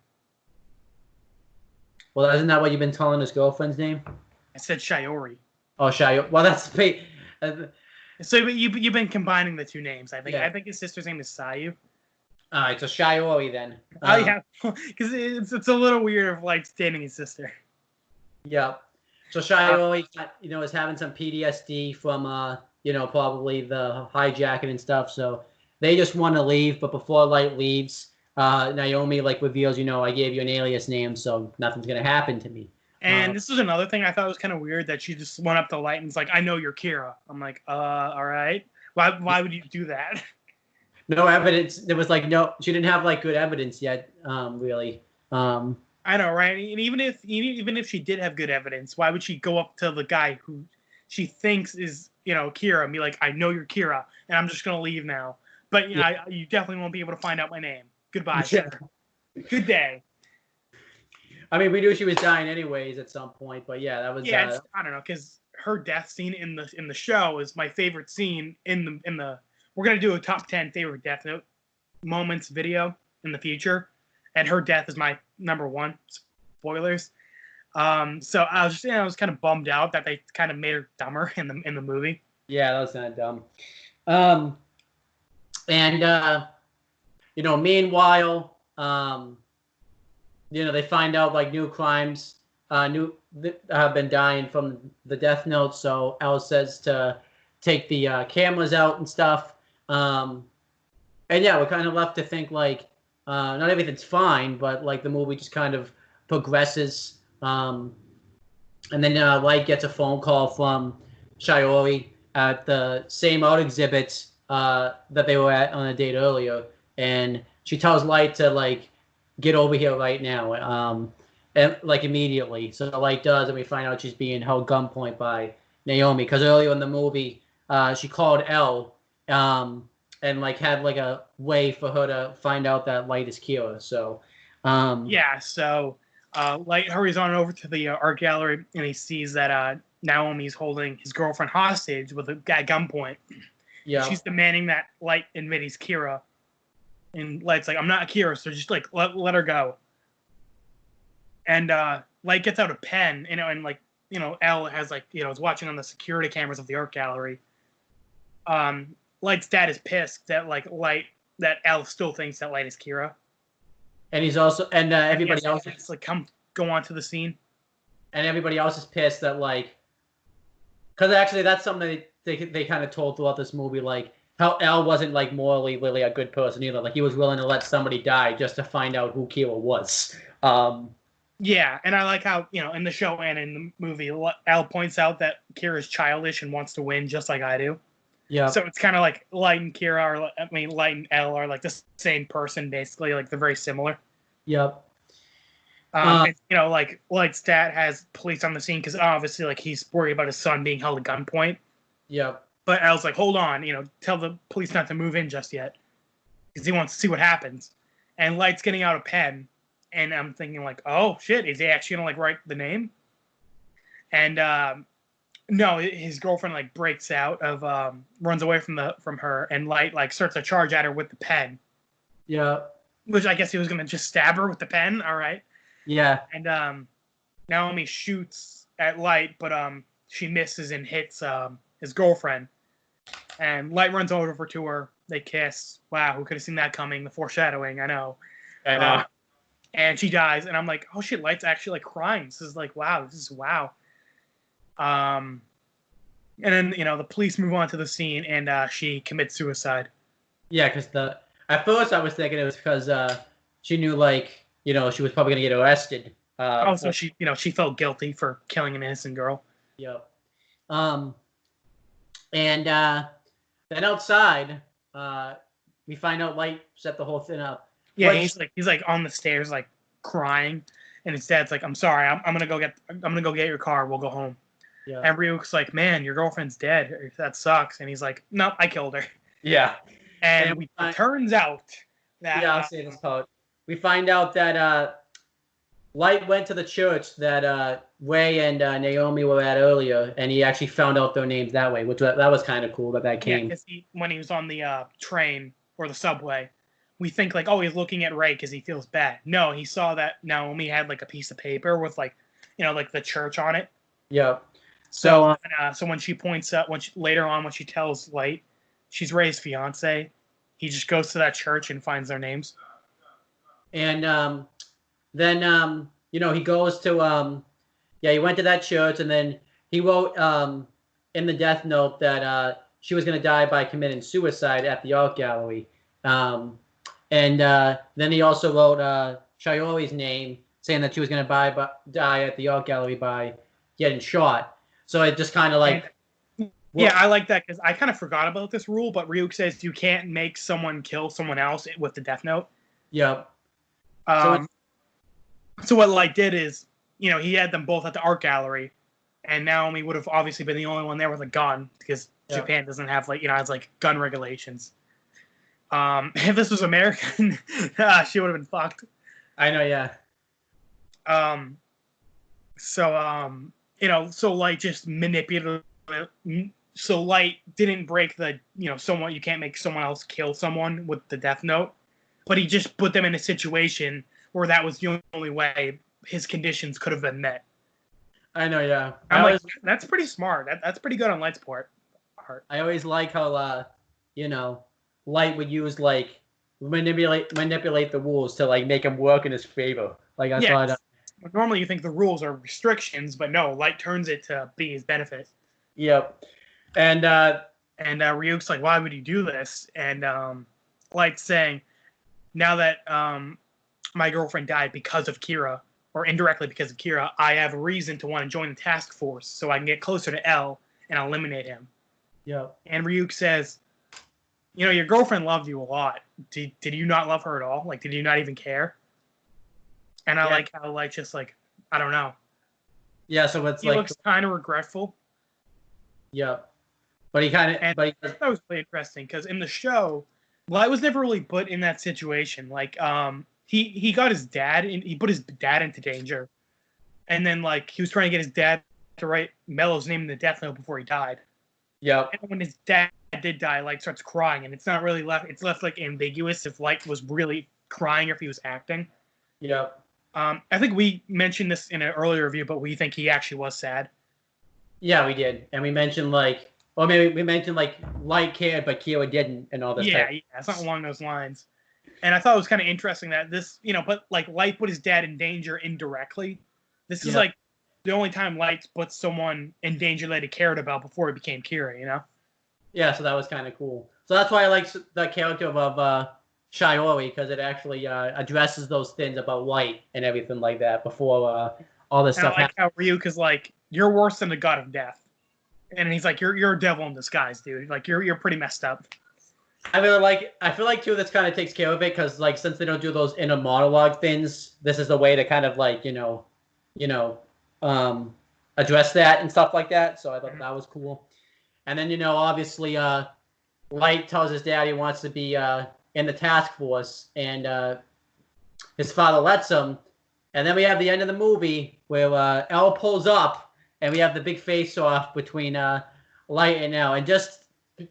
Well, isn't that what you've been telling his girlfriend's name?
I said Shiori.
Oh, Shayu. Well, that's
so you've been combining the two names. I think
Yeah.
I think his sister's name is Sayu.
All right, so Shiori then.
Oh yeah, because it's a little weird of like dating his sister.
Yeah. So Shiori, is having some PTSD from probably the hijacking and stuff. So they just want to leave, but before Light leaves, Naomi like reveals, I gave you an alias name, so nothing's gonna happen to me.
And this is another thing I thought was kind of weird that she just went up to Light and was like, "I know you're Kira." I'm like, all right. Why would you do that?
No evidence. There was like she didn't have like good evidence yet, really.
I know, right? And even if she did have good evidence, why would she go up to the guy who she thinks is Kira and be like, "I know you're Kira, and I'm just gonna leave now." But you definitely won't be able to find out my name. Goodbye.
Yeah.
Good day.
I mean, we knew she was dying anyways at some point, but yeah, that was.
Yeah, I don't know, because her death scene in the show is my favorite scene in the. We're gonna do a top 10 favorite Death Note moments video in the future, and her death is my number one. Spoilers. So I was just I was kind of bummed out that they kind of made her dumber in the movie.
Yeah, that was kind of dumb. And meanwhile, they find out like new crimes, have been dying from the Death Note. So L says to take the cameras out and stuff. And yeah, we're kind of left to think like not everything's fine, but like the movie just kind of progresses. And then Light gets a phone call from Shiori at the same art exhibit that they were at on a date earlier, and she tells Light to like get over here right now, and like immediately. So Light does, and we find out she's being held gunpoint by Naomi because earlier in the movie she called L and like had like a way for her to find out that Light is Kira. So
yeah, so Light hurries on over to the art gallery, and he sees that Naomi's holding his girlfriend hostage with a gunpoint.
Yeah,
she's demanding that Light admit he's Kira, and Light's like, "I'm not Kira, so just like let her go." And Light gets out a pen, and like L has like is watching on the security cameras of the art gallery. Light's dad is pissed that that L still thinks that Light is Kira.
And he's also everybody else
is like go on to the scene.
And everybody else is pissed that like, because actually that's something they kind of told throughout this movie, like how L wasn't like morally really a good person either. Like he was willing to let somebody die just to find out who Kira was.
Yeah, and I like how in the show and in the movie, L points out that Kira's childish and wants to win just like I do.
Yeah.
So it's kind of like Light and Kira are, Light and L are like the same person basically, like they're very similar.
Yep.
And, like Light's dad has police on the scene because obviously like he's worried about his son being held at gunpoint.
Yep.
But L's like, hold on, tell the police not to move in just yet because he wants to see what happens. And Light's getting out a pen, and I'm thinking like, oh shit, is he actually gonna like write the name? And no, his girlfriend like breaks out of runs away from her, and Light like starts to charge at her with the pen.
Yeah.
Which I guess he was gonna just stab her with the pen. All right.
Yeah.
And Naomi shoots at Light, but she misses and hits his girlfriend. And Light runs over to her. They kiss. Wow, who could have seen that coming? The foreshadowing, I know.
I know.
And she dies, and I'm like, oh shit, Light's actually like crying. This is like, wow, this is wow. And then the police move on to the scene, and she commits suicide.
Yeah, because at first I was thinking it was because she knew like she was probably gonna get arrested.
So she felt guilty for killing an innocent girl.
Yep. And then outside, we find out Light set the whole thing up.
Yeah, he's like on the stairs like crying, and his dad's like, "I'm sorry, I'm gonna go get your car. We'll go home."
Yeah.
And Ryuk's like, "Man, your girlfriend's dead. That sucks." And he's like, "Nope, I killed her."
Yeah.
And it turns out that
I'll say this part. We find out that Light went to the church that Ray and Naomi were at earlier, and he actually found out their names that way, which that was kind of cool that came.
Yeah, because when he was on the train or the subway, we think like, oh, he's looking at Ray because he feels bad. No, he saw that Naomi had like a piece of paper with like, like the church on it.
Yeah.
So when she points out, later on when she tells Light she's Ray's fiance, he just goes to that church and finds their names.
And then he goes to he went to that church, and then he wrote in the death note that she was going to die by committing suicide at the art gallery. And then he also wrote Shiori's name, saying that she was going to die at the art gallery by getting shot. So it just kind of like...
Yeah, I like that because I kind of forgot about this rule, but Ryuk says you can't make someone kill someone else with the death note.
Yep.
So what Light did is, he had them both at the art gallery, and Naomi would have obviously been the only one there with a gun because Japan doesn't have has like gun regulations. If this was American, she would have been fucked.
I know, yeah.
So Light just manipulated. So Light didn't break the someone, you can't make someone else kill someone with the death note, but he just put them in a situation where that was the only way his conditions could have been met.
I know, yeah.
That's pretty smart. That's pretty good on Light's part.
I always like how Light would use like manipulate the rules to like make him work in his favor. Like I thought.
Normally you think the rules are restrictions, but no, Light turns it to be his benefit.
Yep. And
Ryuk's like, why would you do this? And Light's saying, now that my girlfriend died because of Kira, or indirectly because of Kira, I have a reason to want to join the task force so I can get closer to L and eliminate him.
Yeah.
And Ryuk says, your girlfriend loved you a lot. Did you not love her at all? Like, did you not even care? And I like how Light just like, I don't know.
Yeah, so it's
he looks kind of regretful.
Yeah. But he kind of...
That was really interesting, because in the show, Light was never really put in that situation. Like, he got his dad, he put his dad into danger. And then, like, he was trying to get his dad to write Mello's name in the death note before he died.
Yeah.
And when his dad did die, Light starts crying, and it's not really it's left, like, ambiguous if Light was really crying or if he was acting.
Yeah.
I think we mentioned this in an earlier review, but we think he actually was sad.
Yeah, we did. And we mentioned, like... Or maybe we mentioned, like, Light cared, but Kira didn't, and all this stuff.
Yeah, something along those lines. And I thought it was kind of interesting that this, but, like, Light put his dad in danger indirectly. This is, like, the only time Light put someone in danger that he cared about before he became Kira,
Yeah, so that was kind of cool. So that's why I like the character of Shiori, because it actually addresses those things about Light and everything like that before all this stuff
happened. I like how Ryuk is like, you're worse than the god of death. And he's like, "You're a devil in disguise, dude. Like you're pretty messed up."
I feel like too this kind of takes care of it because like since they don't do those inner monologue things, this is the way to kind of like address that and stuff like that. So I thought that was cool. And then obviously Light tells his dad he wants to be in the task force, and his father lets him. And then we have the end of the movie where Elle pulls up, and we have the big face-off between Light and Elle. And just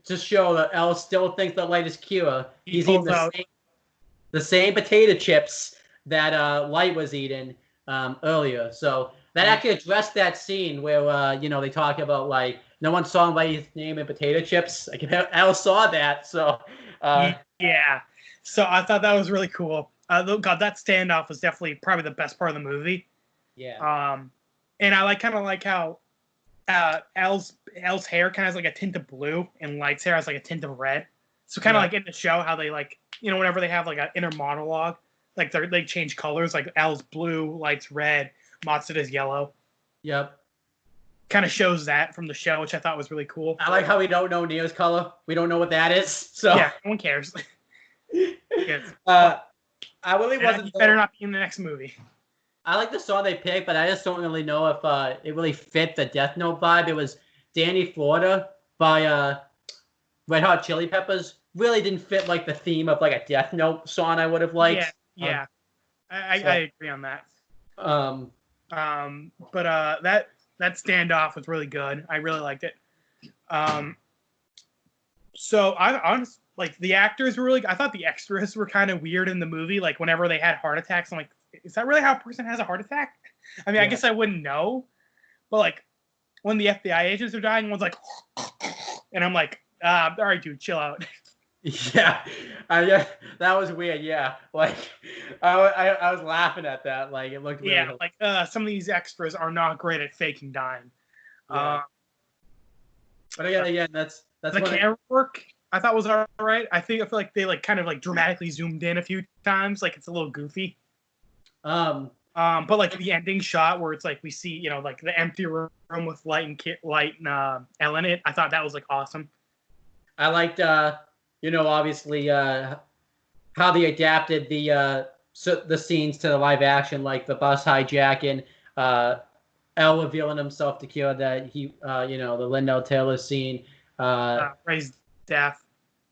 to show that Elle still thinks that Light is Kira, he's eating the same potato chips that Light was eating earlier. So that actually addressed that scene where they talk about like no one saw Light's name in potato chips. Like Elle saw that, so
yeah. So I thought that was really cool. God, that standoff was definitely probably the best part of the movie.
Yeah.
And I kind of like how Elle's hair kind of has like a tint of blue, and Light's hair has like a tint of red. So kind of like in the show how they like whenever they have like an inner monologue, like they change colors. Like Elle's blue, Light's red, Matsuda's yellow.
Yep.
Kind of shows that from the show, which I thought was really cool.
I like how we don't know Neo's color. We don't know what that is. So
yeah, no one cares.
Yes. I really wasn't.
You better not be in the next movie.
I like the song they picked, but I just don't really know if it really fit the Death Note vibe. It was Danny Florida by Red Hot Chili Peppers. Really didn't fit like the theme of like a Death Note song I would have liked.
Yeah. I agree on that. But that standoff was really good. I really liked it. So I honestly like the actors were really. I thought the extras were kind of weird in the movie. Like whenever they had heart attacks, I'm like, is that really how a person has a heart attack? I mean, I guess I wouldn't know, but like when the FBI agents are dying, one's like, and I'm like, all right, dude, chill out.
Yeah, that was weird. Yeah, like I was laughing at that. Like it looked really
like some of these extras are not great at faking dying.
Yeah. But again, that's
the camera work I thought was all right. I feel like they like kind of like dramatically zoomed in a few times. Like it's a little goofy. But like the ending shot where it's like we see like the empty room with Light and Elle in it. I thought that was like awesome.
I liked obviously how they adapted the scenes to the live action, like the bus hijacking, Elle revealing himself to Kira that he the Lindell Taylor scene,
Ray's death.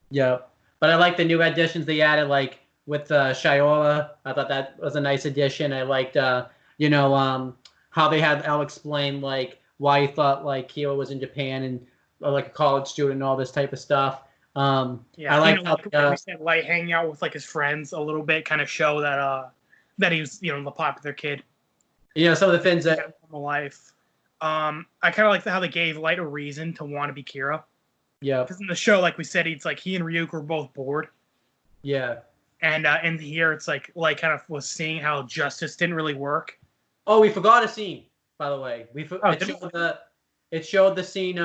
Yeah, but I like the new additions they added, like with Shiola. I thought that was a nice addition. I liked how they had Elle explain like why he thought like Kira was in Japan and like a college student and all this type of stuff. I like how
we said Light hanging out with like his friends a little bit, kind of show that he was the popular kid.
Some of the things that
life. I kind of like how they gave Light a reason to want to be Kira.
Yeah.
Because in the show, like we said, it's like he and Ryuk were both bored.
Yeah.
And in here, it's like Light kind of was seeing how justice didn't really work.
Oh, we forgot a scene, by the way. It showed the scene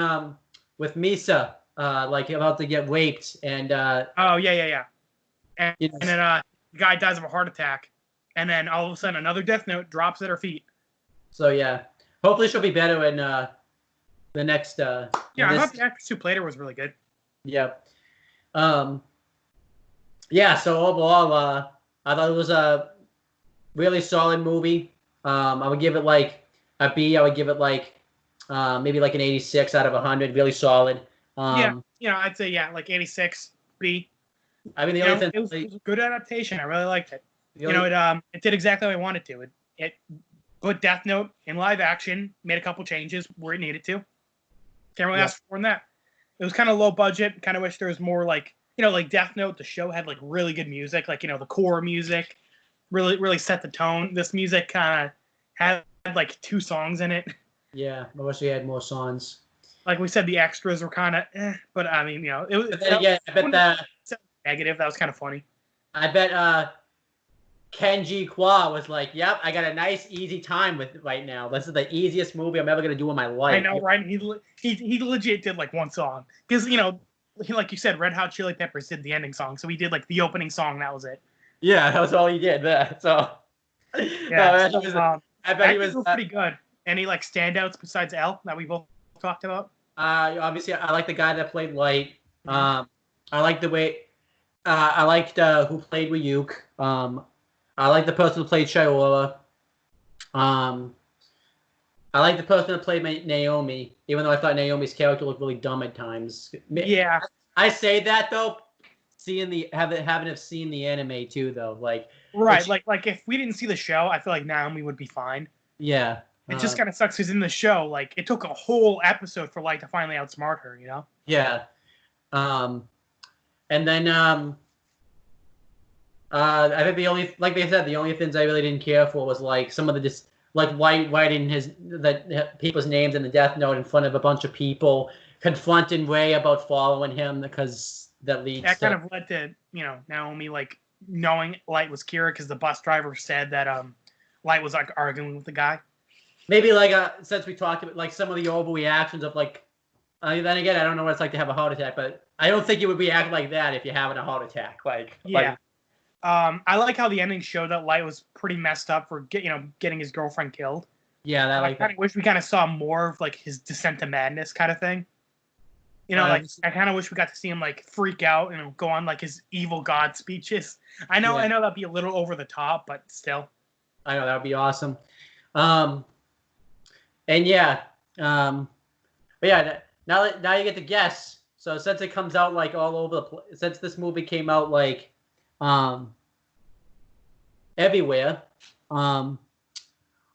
with Misa, like about to get raped, and
yeah. And then the guy dies of a heart attack, and then all of a sudden another Death Note drops at her feet.
So yeah, hopefully she'll be better in the next.
I thought the actress who played her was really good.
Yeah. So overall, I thought it was a really solid movie. I would give it like a B. I would give it like maybe like an 86 out of 100. Really solid.
I'd say like 86 B.
I mean, the only thing
it was a good adaptation. I really liked it. It did exactly what I wanted to. It put Death Note in live action, made a couple changes where it needed to. Can't really ask for more than that. It was kind of low budget. Kind of wish there was more like like Death Note. The show had like really good music, like the core music, really set the tone. This music kind of had like 2 songs in it.
Yeah, I wish we had more songs.
Like we said, the extras were kind of but I mean, it was.
But then again, I bet that
negative. That was kind of funny.
I bet Kenji Kwa was like, "Yep, I got a nice, easy time with it right now. This is the easiest movie I'm ever gonna do in my life."
I know, right? He legit did like 1 song because like you said, Red Hot Chili Peppers did the ending song, so he did like the opening song. That was it.
Yeah, that was all he did. So
yeah,
I bet he was
pretty good. Any like standouts besides Elle that we both talked about?
Obviously, I like the guy that played Light. I like the way. I liked who played Ryuk. I like the person who played Shiora. I like the person that played Naomi, even though I thought Naomi's character looked really dumb at times.
Yeah.
I say that though, having have seen the anime too, though. Like
right, like if we didn't see the show, I feel like Naomi would be fine.
Yeah.
It just kind of sucks because in the show, like it took a whole episode for Light to finally outsmart her. You know.
Yeah. And then I think the only, like they said, the only things I really didn't care for was like some of the just like writing people's names in the Death Note in front of a bunch of people, confronting Ray about following him because that leads.
That kind of led to Naomi like knowing Light was Kira because the bus driver said that Light was like arguing with the guy.
Maybe like since we talked about like some of the overreactions of like. Then again, I don't know what it's like to have a heart attack, but I don't think you would react like that if you're having a heart attack.
Yeah. I like how the ending showed that Light was pretty messed up for getting his girlfriend killed.
Yeah,
I kind of wish we kind of saw more of like his descent to madness kind of thing. Like I kind of wish we got to see him like freak out and go on like his evil god speeches. I know that'd be a little over the top, but still.
I know that would be awesome. And yeah, but yeah. Now you get to guess. So since it comes out like all over the place, since this movie came out like everywhere, why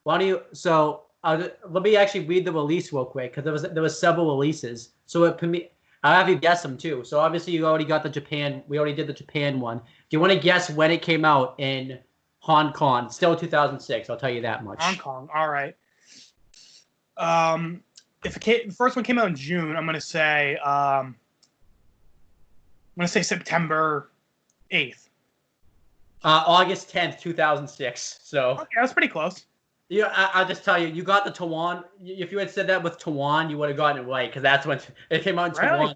don't you? So let me actually read the release real quick because there was several releases. So I'll have you guess them too. So obviously you already got the Japan. We already did the Japan one. Do you want to guess when it came out in Hong Kong? Still 2006. I'll tell you that much.
Hong Kong. All right. If the first one came out in June, I'm gonna say September 8th.
August 10th, 2006. So
okay, that's pretty close.
Yeah, I'll just tell you, you got the Tawan. If you had said that with Tawan, you would have gotten it right because that's when it came out in Tawan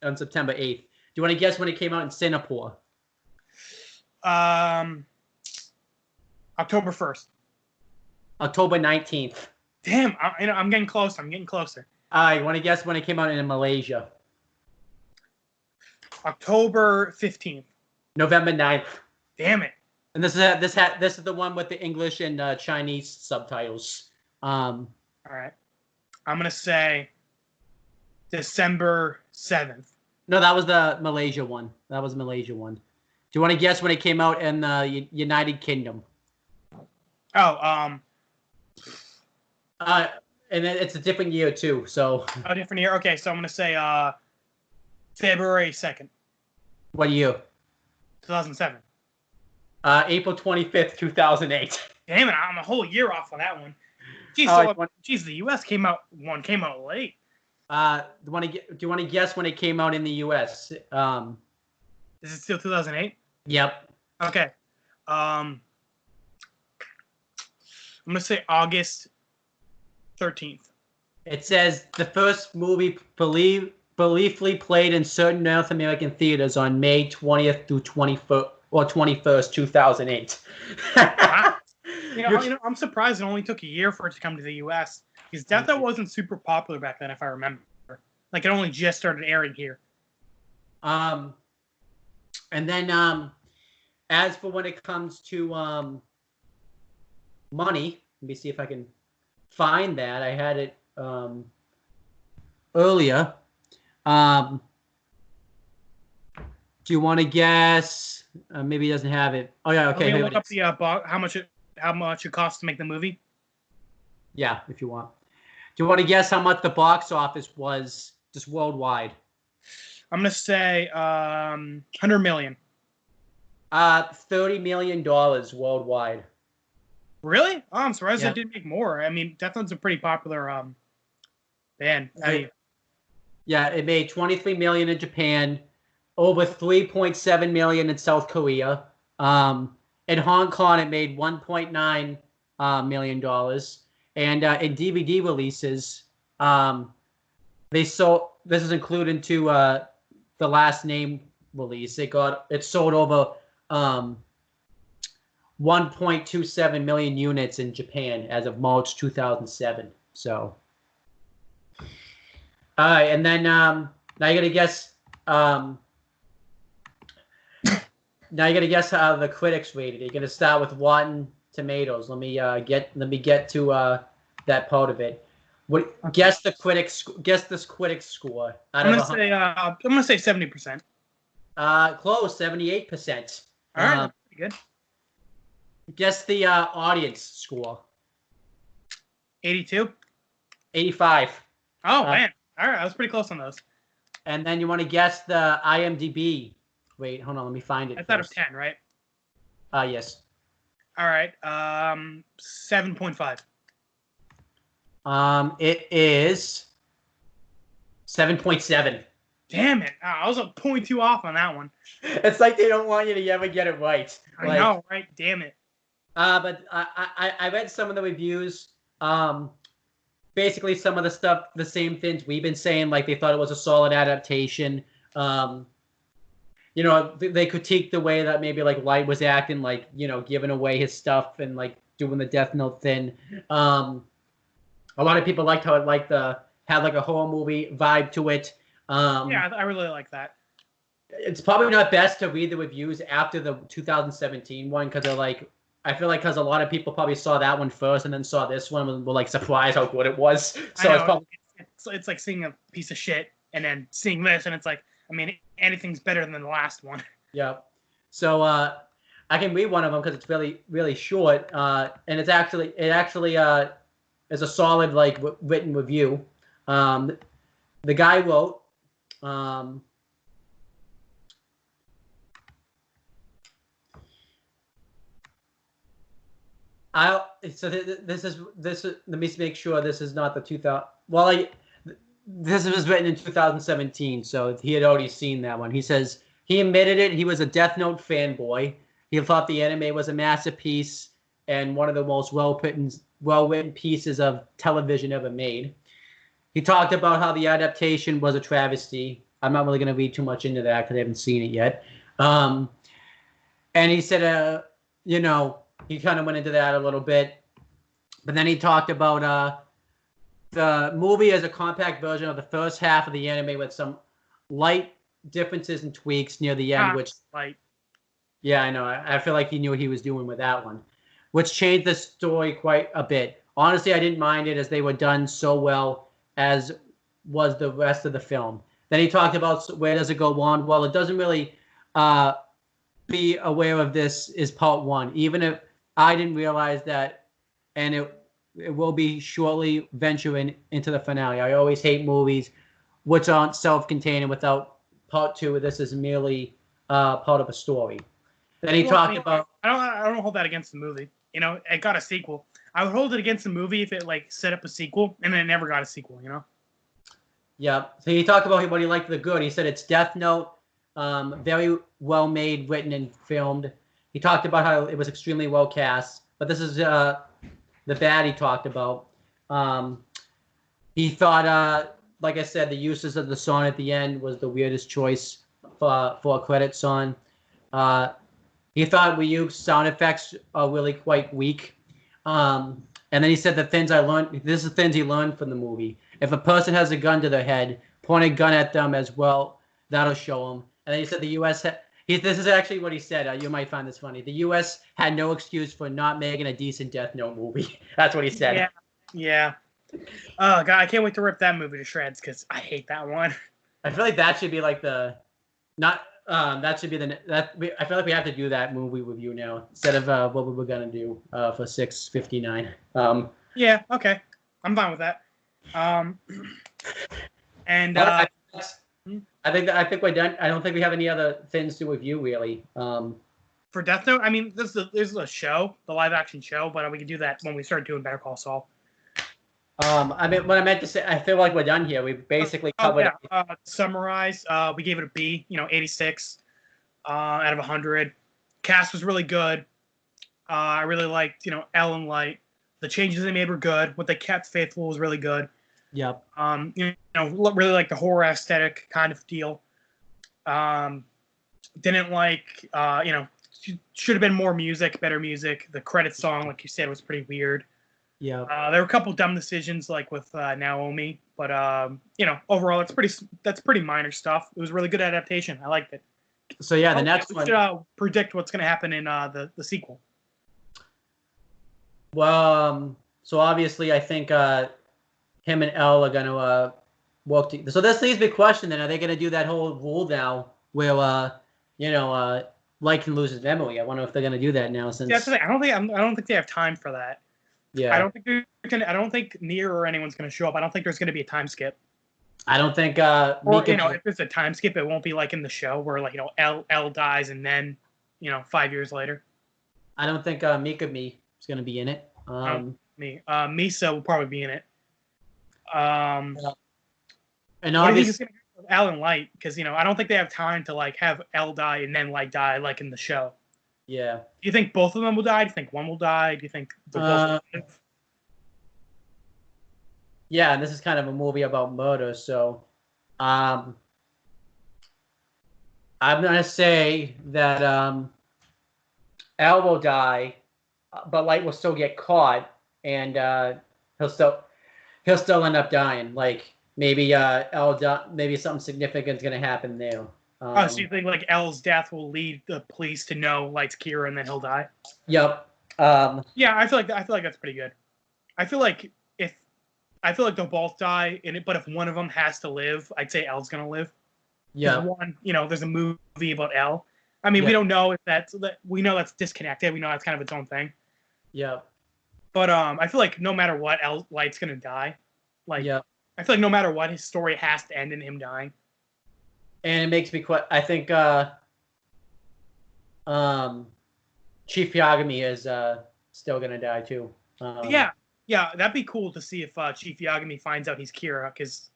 on September 8th. Do you want to guess when it came out in Singapore?
October 1st.
October 19th.
Damn, I'm getting close. I'm getting closer.
You want to guess when it came out in Malaysia?
October 15th.
November 9th.
Damn it.
And this is the one with the English and Chinese subtitles.
All right. I'm gonna say December 7th.
No, that was the Malaysia one. Do you want to guess when it came out in the United Kingdom? And then it's a different year too. So.
Oh, different year. Okay, so I'm gonna say February 2nd.
What year?
2007.
April 25th, 2008.
Damn it! I'm a whole year off on that one. Jeez, the U.S. came out late.
Do you want to guess when it came out in the U.S.?
Is it still 2008?
Yep.
Okay. I'm gonna say August 13th.
It says the first movie believably played in certain North American theaters on May 20th through 21st, 2008.
Wow. I'm surprised it only took a year for it to come to the U.S. because Death Note wasn't super popular back then, if I remember. Like, it only just started airing here.
And then, as for when it comes to money, let me see if I can find that. I had it earlier. Do you want to guess? Maybe he doesn't have it. Oh yeah, okay.
Look up the how much it costs to make the movie.
Yeah, if you want. Do you want to guess how much the box office was just worldwide?
I'm gonna say 100 million.
$30 million worldwide.
Really? Oh, I'm surprised it didn't make more. I mean, Death Note's a pretty popular band.
Yeah, it made $23 million in Japan, over $3.7 million in South Korea. In Hong Kong, it made $1.9 million. And in DVD releases, they sold. This is included into the last name release. It sold over 1.27 million units in Japan as of March 2007. So, All right, and then now you gotta guess. Now you gotta guess how the critics rated it. You're gonna start with Rotten Tomatoes. Let me get to that part of it. What guess the critics guess this critic score out
I'm
of
gonna say 70%.
Close 78%.
All right, that's pretty good.
Guess the audience score.
82.
85.
Oh man! All right, I was pretty close on those.
And then you want to guess the IMDb. Wait, hold on, let me find it.
That's out of 10, right?
Yes.
All right, 7.5.
It is 7.7.
Damn it! I was a point too off on that one.
It's like they don't want you to ever get it right.
I know, right? Damn it.
But I read some of the reviews. Basically, some of the stuff, the same things we've been saying. Like they thought it was a solid adaptation. You know, they critiqued the way that maybe like Light was acting, like, you know, giving away his stuff and like doing the Death Note thing. A lot of people liked how it had like a horror movie vibe to it.
Yeah, I really like that.
It's probably not best to read the reviews after the 2017 one because they're like, I feel like because a lot of people probably saw that one first and then saw this one and were like surprised how good it was. So
it's probably it's like seeing a piece of shit and then seeing this and it's like, I mean, anything's better than the last one.
Yeah. So I can read one of them because it's really, really short, and it actually is a solid like written review. The guy wrote. This is let me make sure this is not the 2000. Well, this was written in 2017, so he had already seen that one. He says he admitted it. He was a Death Note fanboy. He thought the anime was a masterpiece and one of the most well-written pieces of television ever made. He talked about how the adaptation was a travesty. I'm not really going to read too much into that because I haven't seen it yet. And he said, you know, he kind of went into that a little bit. But then he talked about the movie as a compact version of the first half of the anime with some light differences and tweaks near the end, which
light.
Yeah, I know. I feel like he knew what he was doing with that one, which changed the story quite a bit. Honestly, I didn't mind it as they were done so well as was the rest of the film. Then he talked about where does it go on. Well, it doesn't really be aware of this is part one, even if I didn't realize that, and it will be shortly venturing into the finale. I always hate movies which aren't self-contained and without part two. This is merely part of a story. Then he talked about.
I don't hold that against the movie. You know, it got a sequel. I would hold it against the movie if it like set up a sequel and then it never got a sequel. You know.
Yeah. So he talked about what he liked the good. He said it's Death Note, very well made, written, and filmed. He talked about how it was extremely well cast. But this is the bad he talked about. He thought, like I said, the uses of the song at the end was the weirdest choice for a credit song. He thought Ryu's sound effects are really quite weak. And then he said the things I learned, this is the things he learned from the movie. If a person has a gun to their head, point a gun at them as well, that'll show them. And then he said the U.S. This is actually what he said. You might find this funny. The U.S. had no excuse for not making a decent Death Note movie. That's what he said.
Yeah. Oh, God, I can't wait to rip that movie to shreds because I hate that one.
I feel like that should be like that should be I feel like we have to do that movie review now instead of what we were gonna do for 659.
Yeah, okay, I'm fine with that. And
I think we're done. I don't think we have any other things to review really.
For Death Note, I mean, this is a show, the live action show, but we can do that when we start doing Better Call Saul.
I mean, what I meant to say, I feel like we're done here. We basically covered.
Summarize. We gave it a B. 86 out of 100. Cast was really good. I really liked, Elle and Light. The changes they made were good. What they kept faithful was really good.
Yep.
Really like the horror aesthetic kind of deal. Didn't like, should have been more music, better music. The credit song, like you said, was pretty weird.
Yeah.
There were a couple dumb decisions, like with Naomi, But overall, that's pretty minor stuff. It was really good adaptation. I liked it.
So yeah, the next
we
one.
should predict what's going to happen in the sequel.
Well, so obviously, I think him and Elle are going to work together. So this leaves me question: then are they going to do that whole rule now where Light can lose his memory? I wonder if they're going to do that now. Since
that's the thing. I don't think they have time for that.
Yeah.
I don't think Nier or anyone's going to show up. I don't think there's going to be a time skip.
I don't think
or if there's a time skip, it won't be like in the show where Elle dies and then 5 years later.
I don't think Mikami is going to be in it.
Misa will probably be in it.
And
what do you think is going to happen with Elle and Light? Because I don't think they have time to have Elle die and then Light die like in the show.
Yeah.
Do you think both of them will die? Do you think one will die? Do you think they'll both live?
Yeah, and this is kind of a movie about murder, so I'm gonna say that Elle will die, but Light will still get caught, and he'll still end up dying. Like maybe maybe something significant is gonna happen there.
So you think Elle's death will lead the police to know Light's Kira, and then he'll die?
Yep.
Yeah, I feel like that's pretty good. I feel like they'll both die but if one of them has to live, I'd say Elle's gonna live.
Yeah.
One, there's a movie about Elle. I mean, we don't know if we know that's disconnected. We know that's kind of its own thing.
Yeah.
But I feel like no matter what, Light's gonna die. I feel like no matter what, his story has to end in him dying.
And it makes me I think Chief Yagami is still gonna die too.
Yeah, that'd be cool to see if Chief Yagami finds out he's Kira, because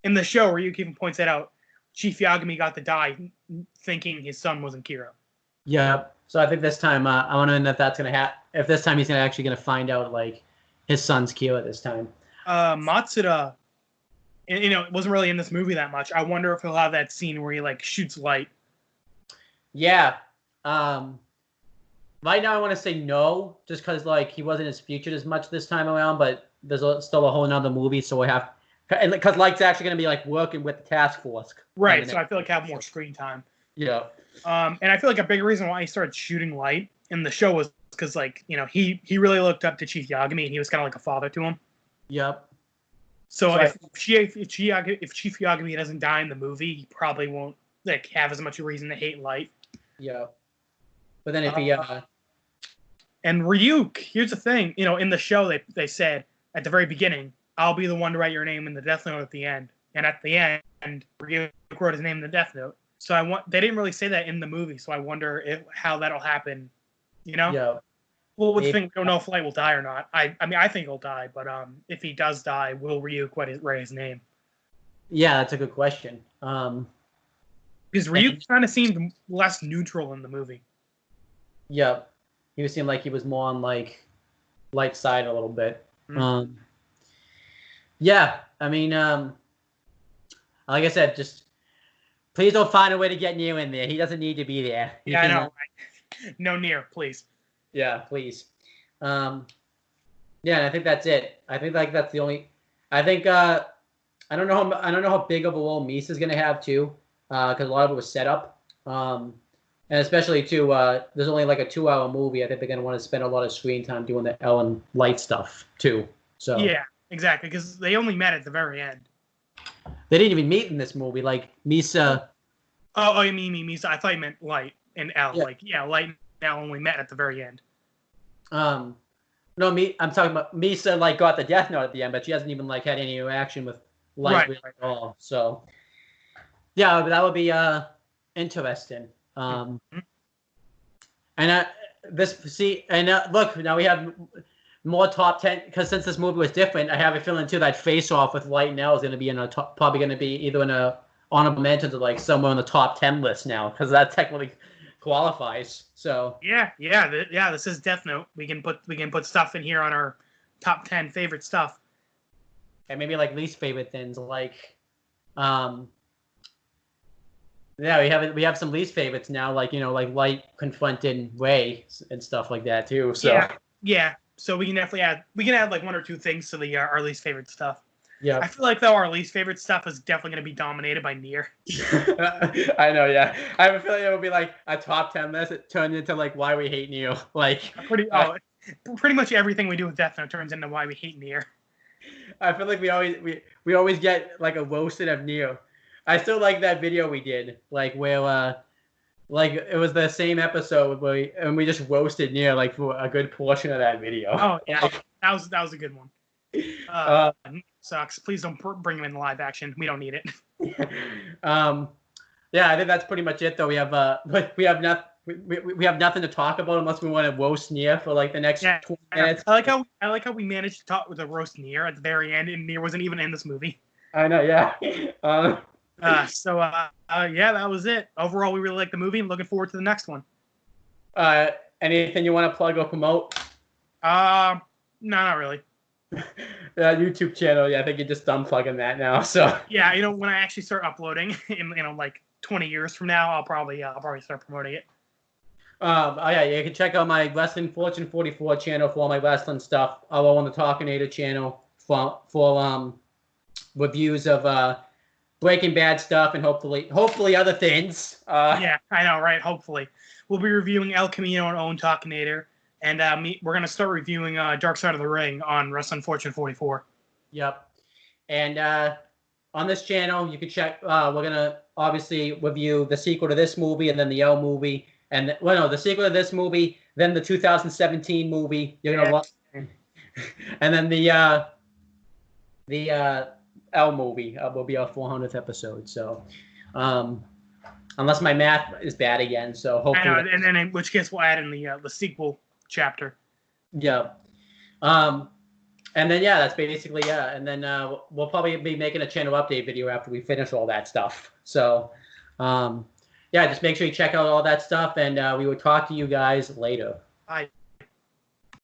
in the show, Ryuk even points that out, Chief Yagami got to die thinking his son wasn't Kira.
Yeah, so I think this time, I wonder if that's going to happen. If this time he's actually going to find out, his son's Kira this time.
Matsuda, it wasn't really in this movie that much. I wonder if he'll have that scene where he, shoots Light.
Yeah. Right now, I want to say no, just because he wasn't as featured as much this time around. But there's still a whole nother movie, so we have, because Light's actually going to be working with the task force.
Right. So I feel have more screen time.
Yeah.
And I feel a big reason why he started shooting Light in the show was because he really looked up to Chief Yagami, and he was kind of like a father to him.
Yep.
So if Chief Yagami doesn't die in the movie, he probably won't have as much reason to hate Light.
Yeah. But then if he
and Ryuk, here's the thing, in the show they said at the very beginning, I'll be the one to write your name in the Death Note at the end. And at the end, Ryuk wrote his name in the Death Note. So they didn't really say that in the movie, so I wonder how that'll happen.
Yeah.
Well, we don't know if Light will die or not. I mean, I think he'll die, but if he does die, will Ryuk write his name?
Yeah, that's a good question.
Because Ryuk kind of seemed less neutral in the movie.
Yep. He seemed like he was more on Light's side a little bit. Mm-hmm. Yeah, I mean, like I said, just please don't find a way to get Nier in there. He doesn't need to be there.
I know. Right? No Nier, please.
Yeah, please. Yeah, and I think that's it. I think that's the only. I think I don't know how big of a role Misa's gonna have too, because a lot of it was set up. And especially too, there's only a 2-hour movie. I think they're gonna want to spend a lot of screen time doing the Ellen Light stuff too. So
yeah, exactly, because they only met at the very end.
They didn't even meet in this movie. Misa.
Oh, you mean Misa? I thought you meant Light and Elle.
Yeah.
Light and Elle only met at the very end.
No, I'm talking about Misa. Got the Death Note at the end, but she hasn't even had any interaction with Light at all. So yeah, that would be interesting. And look, now we have more top 10, because since this movie was different, I have a feeling too that Face Off with Light and Elle is going to be probably going to be either in a honorable mentions or somewhere on the top 10 list now, because that technically qualifies. So
yeah, this is Death Note. We can put stuff in here on our top 10 favorite stuff,
and maybe least favorite things Yeah, we have some least favorites now, Light confronting Ray and stuff like that too. So
yeah. So we can definitely add 1 or 2 things to the our least favorite stuff.
Yeah.
I feel like though our least favorite stuff is definitely going to be dominated by Nier.
I know, yeah. I have a feeling it will be like a top 10 list. It turned into like why we hate Neo. Like
pretty much everything we do with Death Note turns into why we hate Nier.
I feel like we always get like a roasted of Neo. I still like that video we did, like where like it was the same episode where we just roasted Neo like for a good portion of that video.
Oh yeah, that was a good one. Sucks. Please don't bring him in live action. We don't need it.
Yeah, I think that's pretty much it. Though we have we have nothing to talk about unless we want to roast Nier for like the next 20 minutes.
I like how we managed to talk with a roast Nier at the very end, and Nier wasn't even in this movie.
I know, yeah.
Yeah, that was it. Overall, we really like the movie and looking forward to the next one.
Anything you want to plug or promote?
No, not really.
YouTube channel, yeah, I think you're just done plugging that now. So
yeah, when I actually start uploading in like 20 years from now, I'll probably start promoting it.
Oh yeah, you can check out my Wrestling Fortune 44 channel for all my wrestling stuff. I'll on the Talkinator channel for reviews of Breaking Bad stuff and hopefully other things.
Yeah, I know, right? Hopefully, we'll be reviewing El Camino and Own Talkinator, and we're gonna start reviewing Dark Side of the Ring on Wrestling Fortune 44.
Yep, and on this channel you can check. We're gonna obviously review the sequel to this movie and then the L movie. And the sequel to this movie, then the 2017 movie. You're gonna love, and then the L movie will be our 400th episode. So, unless my math is bad again, so hopefully.
I know, and then in which case we'll add in the sequel chapter.
Yeah. And then that's basically and then we'll probably be making a channel update video after we finish all that stuff. So. Yeah, just make sure you check out all that stuff, and we will talk to you guys later.
Bye.